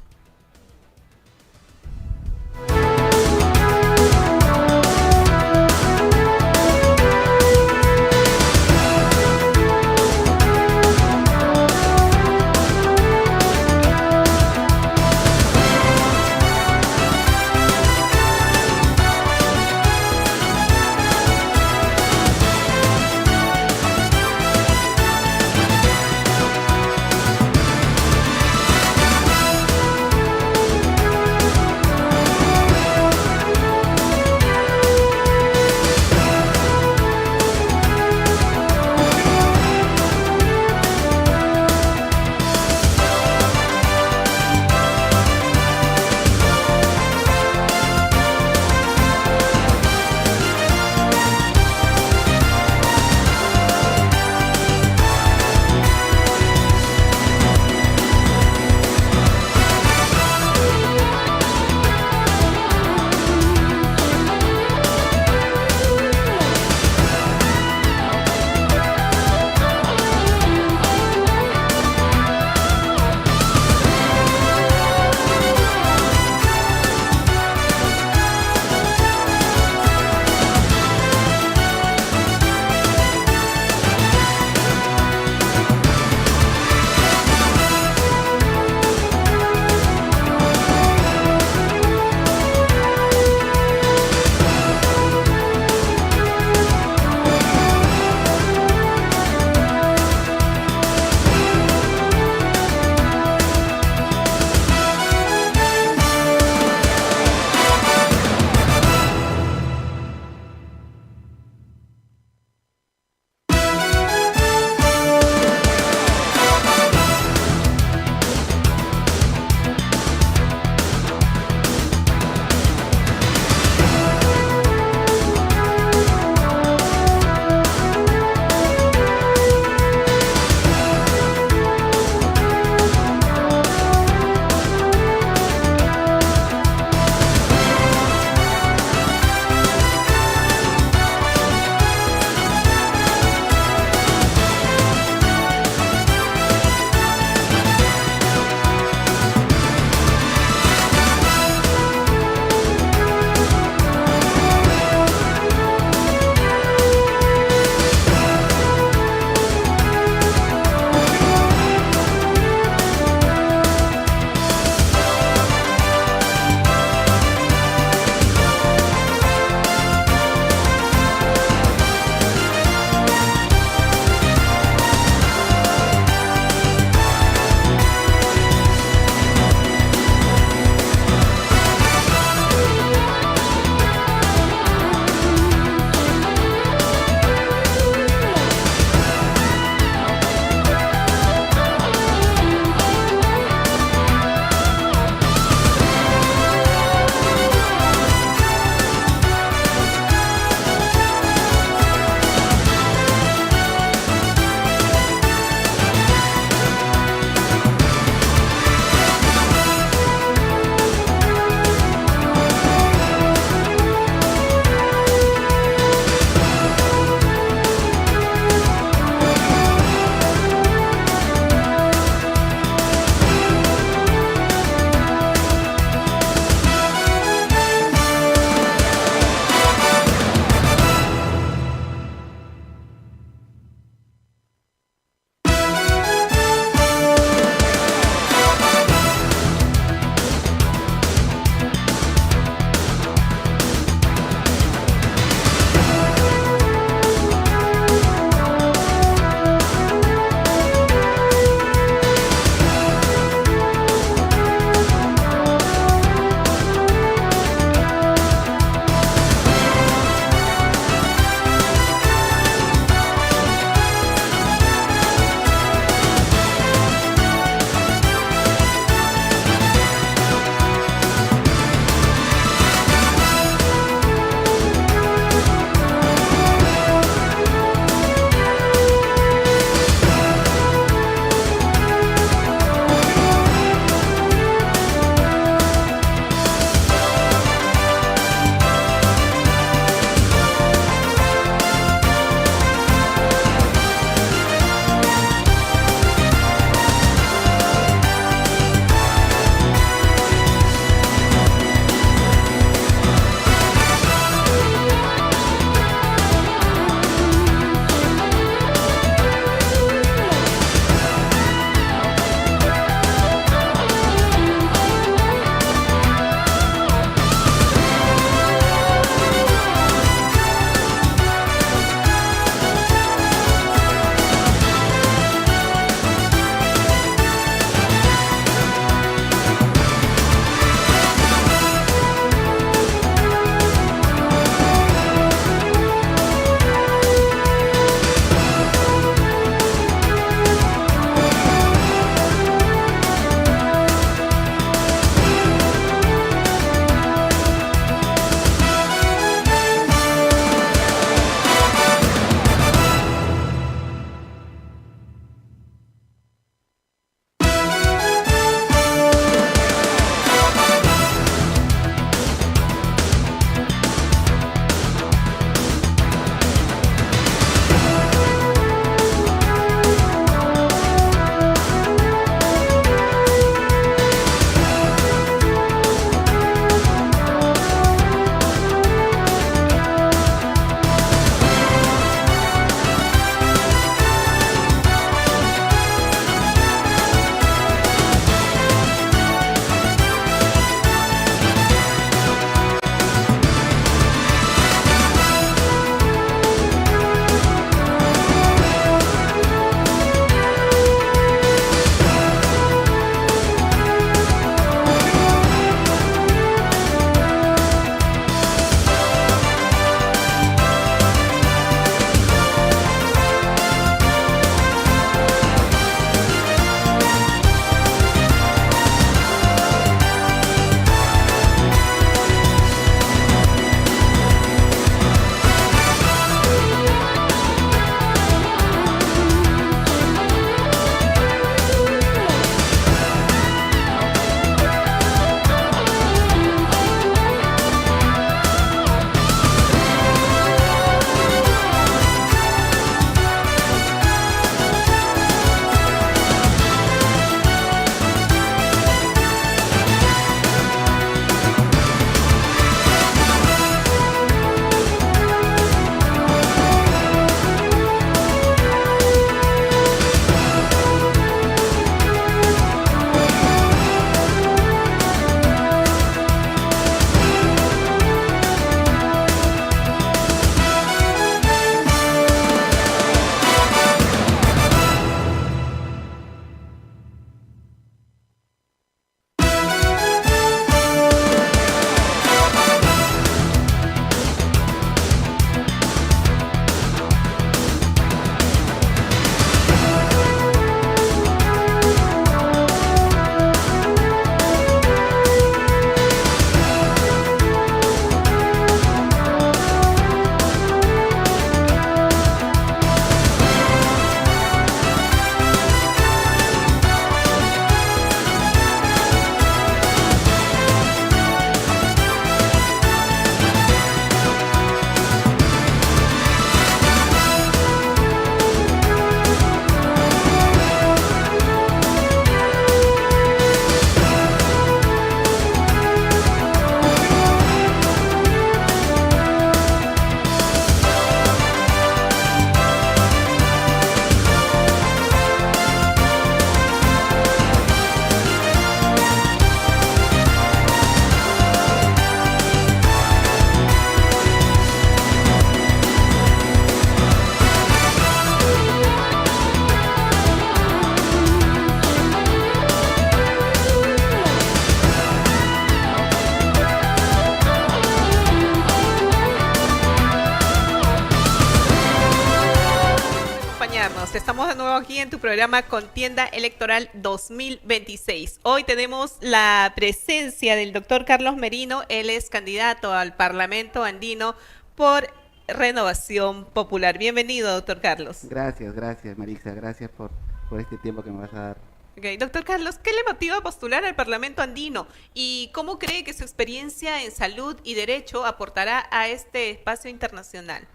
aquí en tu programa Contienda Electoral 2026. Hoy tenemos la presencia del doctor Carlos Merino. Él es candidato al Parlamento Andino por Renovación Popular. Bienvenido, doctor Carlos. Gracias, Marisa, gracias por este tiempo que me vas a dar. Okay. Doctor Carlos, ¿qué le motiva a postular al Parlamento Andino? ¿Y cómo cree que su experiencia en salud y derecho aportará a este espacio internacional?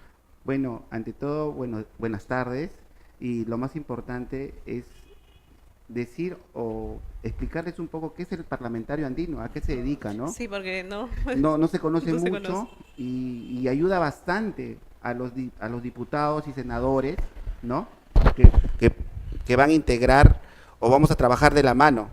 Bueno, ante todo, buenas tardes. Y lo más importante es decir o explicarles un poco qué es el parlamentario andino, a qué se dedica, ¿no? Sí, porque no se conoce no se mucho conoce. Y ayuda bastante a los diputados y senadores, ¿no? Que van a integrar o vamos a trabajar de la mano.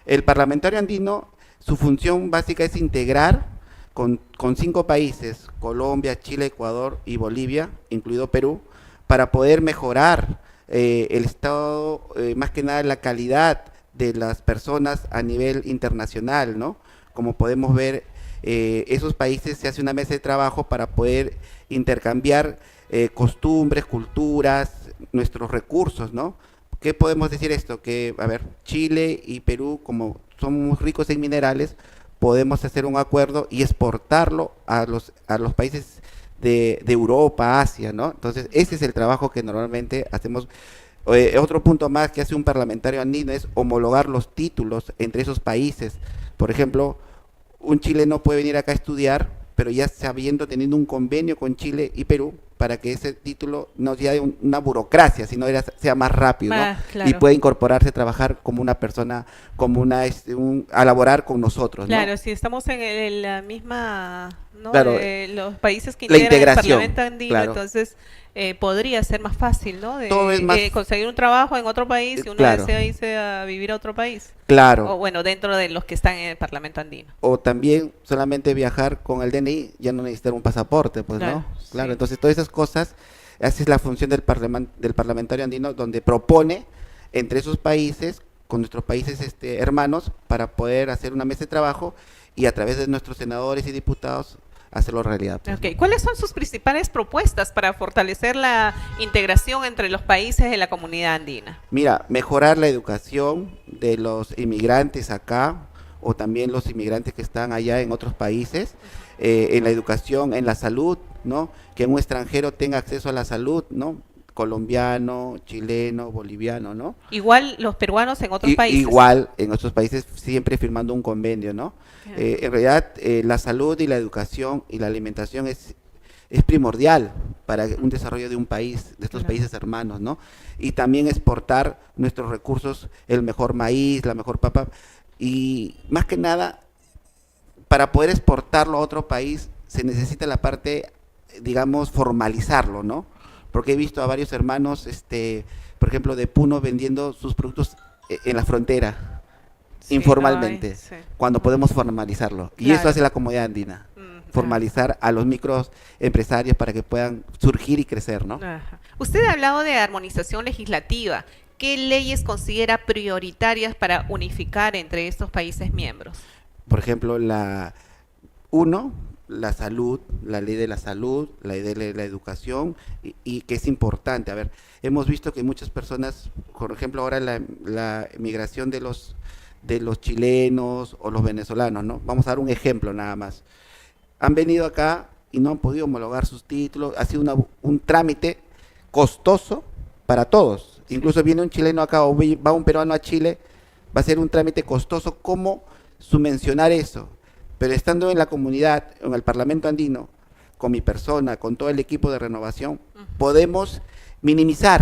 El parlamentario andino, su función básica es integrar con 5 países, Colombia, Chile, Ecuador y Bolivia, incluido Perú, para poder mejorar el estado, más que nada la calidad de las personas a nivel internacional, ¿no? Como podemos ver, esos países se hace una mesa de trabajo para poder intercambiar costumbres, culturas, nuestros recursos, ¿no? ¿Qué podemos decir esto? Que, a ver, Chile y Perú, como somos ricos en minerales, podemos hacer un acuerdo y exportarlo a los países de Europa, Asia, ¿no? Entonces, ese es el trabajo que normalmente hacemos. Otro punto más que hace un parlamentario andino es homologar los títulos entre esos países. Por ejemplo, un chileno puede venir acá a estudiar, pero ya teniendo un convenio con Chile y Perú, para que ese título no sea una burocracia, sino sea más rápido, ¿no? Claro. Y puede incorporarse, trabajar como una persona, a laborar con nosotros, Claro, ¿no? si estamos en la misma, ¿no? Claro, los países que la integran el integración, Parlamento Andino, claro. Entonces podría ser más fácil, ¿no? Todo es más conseguir un trabajo en otro país y uno claro. desea irse a vivir a otro país. Claro. O bueno, dentro de los que están en el Parlamento Andino. O también solamente viajar con el DNI, ya no necesitar un pasaporte, pues, Claro, ¿no? Claro, sí. entonces todas esas cosas, esa es la función del parlamentario andino, donde propone entre esos países, con nuestros países hermanos, para poder hacer una mesa de trabajo y a través de nuestros senadores y diputados hacerlo realidad. Pues, Okay. ¿Cuáles son sus principales propuestas para fortalecer la integración entre los países de la comunidad andina? Mira, mejorar la educación de los inmigrantes acá o también los inmigrantes que están allá en otros países, en la educación, en la salud, ¿no? Que un extranjero tenga acceso a la salud, ¿no? Colombiano, chileno, boliviano, ¿no? Igual los peruanos en otros países. Igual en otros países, siempre firmando un convenio, ¿no? En realidad, la salud y la educación y la alimentación es primordial para un desarrollo de un país, de estos países hermanos, ¿no? Y también exportar nuestros recursos, el mejor maíz, la mejor papa, y más que nada, para poder exportarlo a otro país, se necesita la parte, digamos, formalizarlo, ¿no? Porque he visto a varios hermanos, por ejemplo, de Puno vendiendo sus productos en la frontera, Sí, informalmente, sí. cuando podemos formalizarlo. Y Claro. eso hace la comunidad andina, formalizar a los microempresarios para que puedan surgir y crecer, ¿no? Ajá. Usted ha hablado de armonización legislativa. ¿Qué leyes considera prioritarias para unificar entre estos países miembros? Por ejemplo, la salud, la ley de la salud, la ley de la educación, y que es importante. A ver, hemos visto que muchas personas, por ejemplo, ahora la migración de los chilenos o los venezolanos, ¿no? Vamos a dar un ejemplo nada más. Han venido acá y no han podido homologar sus títulos, ha sido un trámite costoso para todos. Incluso viene un chileno acá o va un peruano a Chile, va a ser un trámite costoso. ¿Cómo subvencionar eso? Pero estando en la comunidad, en el Parlamento andino, con mi persona, con todo el equipo de renovación, podemos minimizar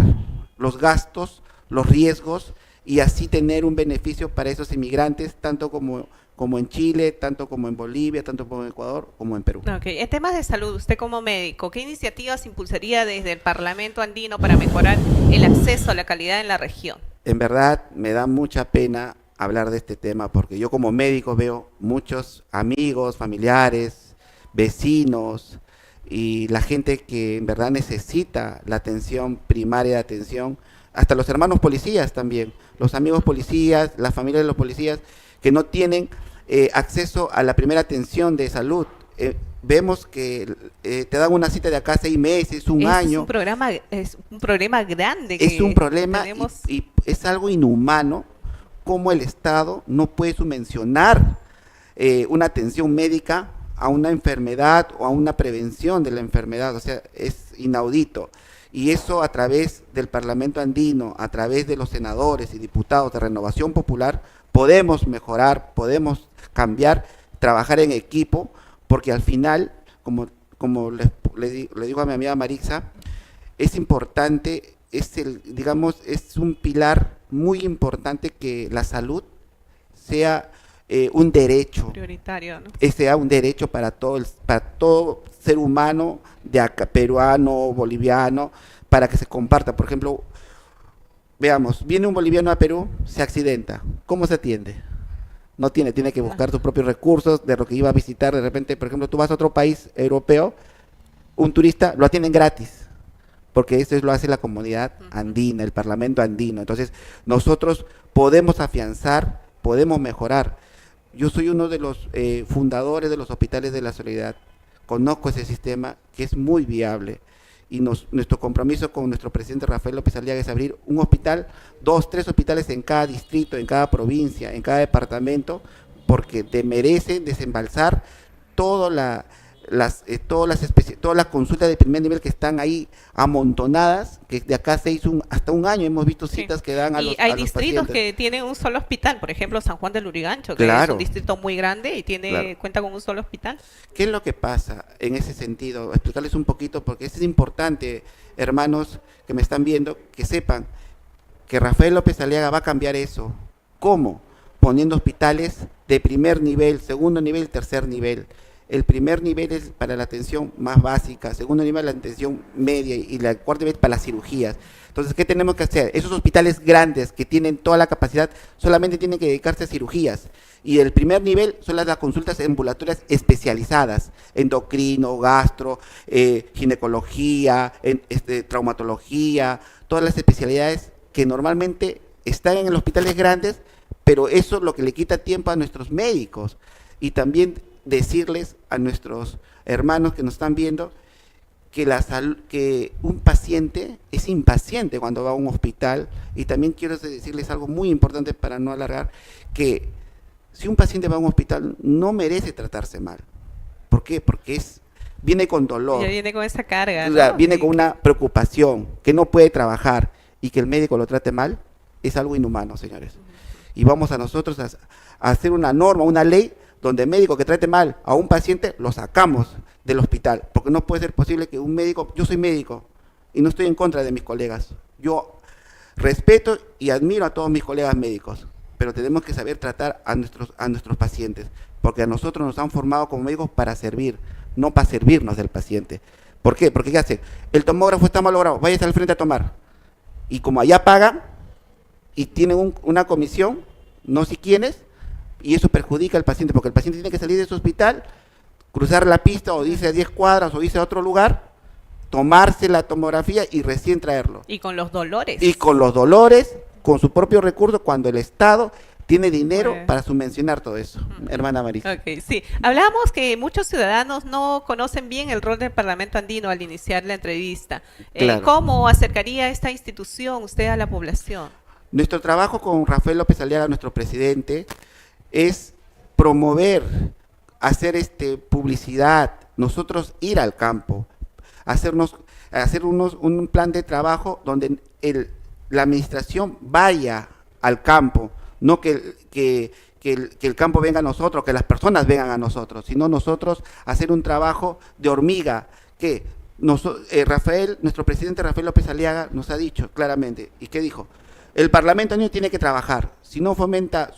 los gastos, los riesgos, y así tener un beneficio para esos inmigrantes, tanto como en Chile, tanto como en Bolivia, tanto como en Ecuador, como en Perú. Okay. En temas de salud, usted como médico, ¿qué iniciativas impulsaría desde el Parlamento andino para mejorar el acceso a la calidad en la región? En verdad, me da mucha pena hablar de este tema, porque yo como médico veo muchos amigos, familiares, vecinos, y la gente que en verdad necesita la atención primaria de atención, hasta los hermanos policías también, los amigos policías, las familias de los policías, que no tienen acceso a la primera atención de salud. vemos que te dan una cita de acá a 6 meses, un año. Es un problema grande. Es un problema tenemos... y es algo inhumano como el Estado no puede subvencionar una atención médica a una enfermedad o a una prevención de la enfermedad. O sea, es inaudito. Y eso a través del Parlamento Andino, a través de los senadores y diputados de Renovación Popular, podemos mejorar, podemos cambiar, trabajar en equipo, porque al final, como le digo a mi amiga Marixa, es importante, digamos, es un pilar muy importante que la salud sea un derecho prioritario, ¿no? Sea un derecho para todo ser humano, de acá, peruano, boliviano, para que se comparta. Por ejemplo, veamos, viene un boliviano a Perú, se accidenta, ¿cómo se atiende? No tiene que buscar sus propios recursos, de lo que iba a visitar. De repente, por ejemplo, tú vas a otro país europeo, un turista lo atienden gratis, porque eso lo hace la comunidad andina, el Parlamento andino. Entonces, nosotros podemos afianzar, podemos mejorar. Yo soy uno de los fundadores de los hospitales de la Solidaridad. Conozco ese sistema que es muy viable. Y nuestro compromiso con nuestro presidente Rafael López Aliaga es abrir un hospital, 2, 3 hospitales en cada distrito, en cada provincia, en cada departamento, porque te merecen desembalsar todas las consultas de primer nivel que están ahí amontonadas, que de acá se hizo hasta un año hemos visto citas que dan a los pacientes. Y hay distritos que tienen un solo hospital, por ejemplo San Juan del Lurigancho, que es un distrito muy grande y cuenta con un solo hospital. ¿Qué es lo que pasa en ese sentido? Explicarles un poquito, porque es importante, hermanos que me están viendo, que sepan que Rafael López Aliaga va a cambiar eso. ¿Cómo? Poniendo hospitales de primer nivel, segundo nivel, tercer nivel. El primer nivel es para la atención más básica, segundo nivel la atención media y la cuarta nivel para las cirugías. Entonces, ¿qué tenemos que hacer? Esos hospitales grandes que tienen toda la capacidad solamente tienen que dedicarse a cirugías. Y el primer nivel son las consultas ambulatorias especializadas, endocrino, gastro, ginecología, traumatología, todas las especialidades que normalmente están en los hospitales grandes, pero eso es lo que le quita tiempo a nuestros médicos. Y también decirles a nuestros hermanos que nos están viendo que un paciente es impaciente cuando va a un hospital. Y también quiero decirles algo muy importante para no alargar, que si un paciente va a un hospital no merece tratarse mal. ¿Por qué? Porque viene con dolor. Ya viene con esa carga, ¿no? Viene con una preocupación, que no puede trabajar, y que el médico lo trate mal, es algo inhumano, señores. Y vamos a nosotros a hacer una norma, una ley, donde el médico que trate mal a un paciente lo sacamos del hospital, porque no puede ser posible que un médico, yo soy médico y no estoy en contra de mis colegas, yo respeto y admiro a todos mis colegas médicos, pero tenemos que saber tratar a nuestros pacientes, porque a nosotros nos han formado como médicos para servir, no para servirnos del paciente. ¿Por qué? Porque ¿qué hacen? El tomógrafo está malogrado, váyase al frente a tomar, y como allá pagan y tienen una comisión, no sé quiénes, y eso perjudica al paciente, porque el paciente tiene que salir de su hospital, cruzar la pista o irse a 10 cuadras o irse a otro lugar, tomarse la tomografía y recién traerlo. Y con los dolores. Y con los dolores, con su propio recurso, cuando el Estado tiene dinero para subvencionar todo eso. Hermana Marisa. Ok, sí. Hablábamos que muchos ciudadanos no conocen bien el rol del Parlamento Andino al iniciar la entrevista. Claro. ¿Cómo acercaría esta institución usted a la población? Nuestro trabajo con Rafael López Aliaga, nuestro presidente, es promover, hacer publicidad, nosotros ir al campo, hacer un plan de trabajo donde la administración vaya al campo, no que el campo venga a nosotros, que las personas vengan a nosotros, sino nosotros hacer un trabajo de hormiga, que nuestro presidente Rafael López Aliaga nos ha dicho claramente. ¿Y qué dijo? El Parlamento Andino tiene que trabajar. Si no fomenta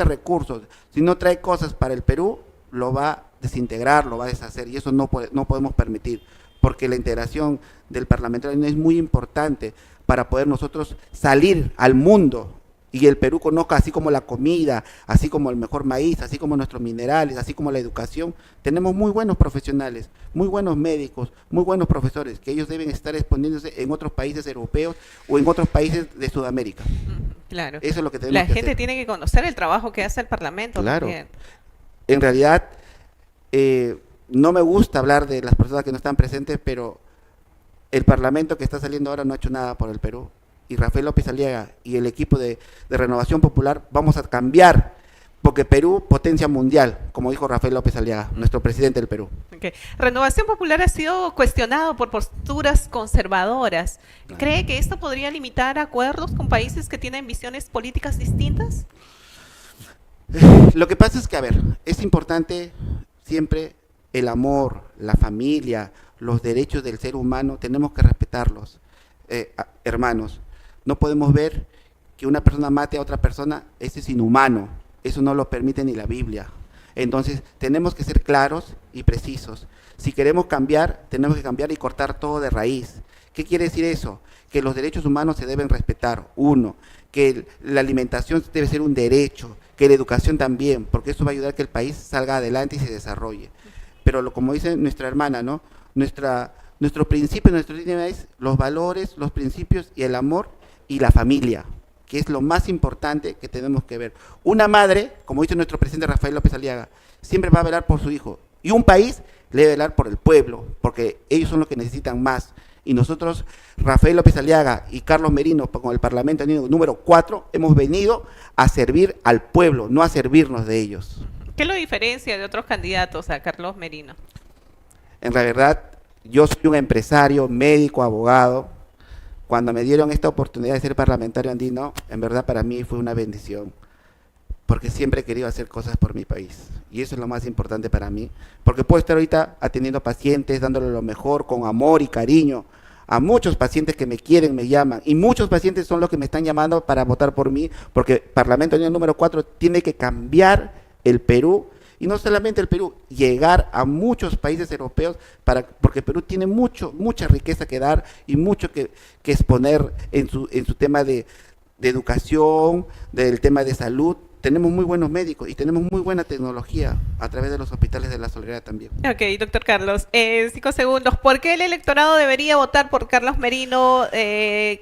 recursos, si no trae cosas para el Perú, lo va a desintegrar, lo va a deshacer, y eso no podemos permitir, porque la integración del Parlamento Andino es muy importante para poder nosotros salir al mundo y el Perú conozca, así como la comida, así como el mejor maíz, así como nuestros minerales, así como la educación. Tenemos muy buenos profesionales, muy buenos médicos, muy buenos profesores, que ellos deben estar exponiéndose en otros países europeos o en otros países de Sudamérica. Claro. Eso es lo que tenemos que hacer. La gente tiene que conocer el trabajo que hace el Parlamento. Claro. También. En realidad, no me gusta hablar de las personas que no están presentes, pero el Parlamento que está saliendo ahora no ha hecho nada por el Perú. Y Rafael López Aliaga y el equipo de Renovación Popular vamos a cambiar, porque Perú, potencia mundial, como dijo Rafael López Aliaga, nuestro presidente del Perú. Ok. Renovación Popular ha sido cuestionado por posturas conservadoras. ¿Cree que esto podría limitar acuerdos con países que tienen visiones políticas distintas? Lo que pasa es que, a ver, es importante siempre el amor, la familia, los derechos del ser humano, tenemos que respetarlos, hermanos. No podemos ver que una persona mate a otra persona, ese es inhumano, eso no lo permite ni la Biblia. Entonces, tenemos que ser claros y precisos. Si queremos cambiar, tenemos que cambiar y cortar todo de raíz. ¿Qué quiere decir eso? Que los derechos humanos se deben respetar, uno, que la alimentación debe ser un derecho, que la educación también, porque eso va a ayudar a que el país salga adelante y se desarrolle. Pero como dice nuestra hermana, ¿no? Nuestro principio, nuestro línea es los valores, los principios y el amor y la familia, que es lo más importante que tenemos que ver. Una madre, como dice nuestro presidente Rafael López Aliaga, siempre va a velar por su hijo, y un país debe velar por el pueblo, porque ellos son los que necesitan más. Y nosotros, Rafael López Aliaga y Carlos Merino, con el Parlamento Andino número 4, hemos venido a servir al pueblo, no a servirnos de ellos. ¿Qué lo diferencia de otros candidatos a Carlos Merino? En la verdad, yo soy un empresario, médico, abogado. Cuando me dieron esta oportunidad de ser parlamentario andino, en verdad para mí fue una bendición, porque siempre he querido hacer cosas por mi país, y eso es lo más importante para mí, porque puedo estar ahorita atendiendo pacientes, dándole lo mejor, con amor y cariño, a muchos pacientes que me quieren, me llaman, y muchos pacientes son los que me están llamando para votar por mí, porque Parlamento Andino número 4 tiene que cambiar el Perú, y no solamente el Perú, llegar a muchos países europeos, porque Perú tiene mucha riqueza que dar y mucho que exponer en su tema de educación, del tema de salud. Tenemos muy buenos médicos y tenemos muy buena tecnología a través de los hospitales de la Soledad también. Ok, doctor Carlos, 5 segundos. ¿Por qué el electorado debería votar por Carlos Merino, que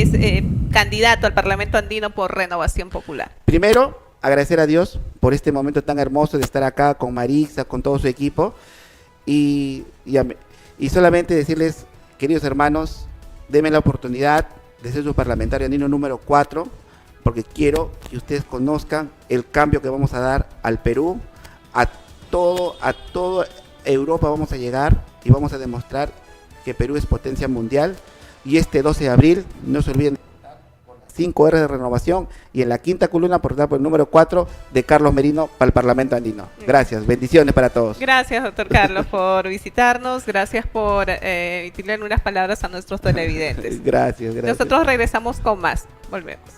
es candidato al Parlamento Andino por Renovación Popular? Primero, agradecer a Dios por este momento tan hermoso de estar acá con Marixa, con todo su equipo, y solamente decirles, queridos hermanos, denme la oportunidad de ser su parlamentario andino número 4, porque quiero que ustedes conozcan el cambio que vamos a dar al Perú, a toda Europa vamos a llegar y vamos a demostrar que Perú es potencia mundial. Y este 12 de abril, no se olviden, 5 R de renovación, y en la quinta columna por el número 4 de Carlos Merino para el Parlamento Andino. Gracias, bendiciones para todos. Gracias, doctor Carlos, por visitarnos, gracias por emitirle unas palabras a nuestros televidentes. Gracias. Nosotros regresamos con más, volvemos.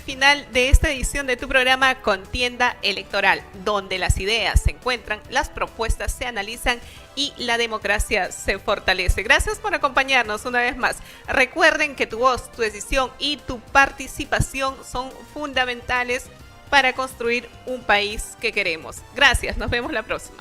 final de esta edición de tu programa Contienda Electoral, donde las ideas se encuentran, las propuestas se analizan y la democracia se fortalece. Gracias por acompañarnos una vez más. Recuerden que tu voz, tu decisión y tu participación son fundamentales para construir un país que queremos. Gracias, nos vemos la próxima.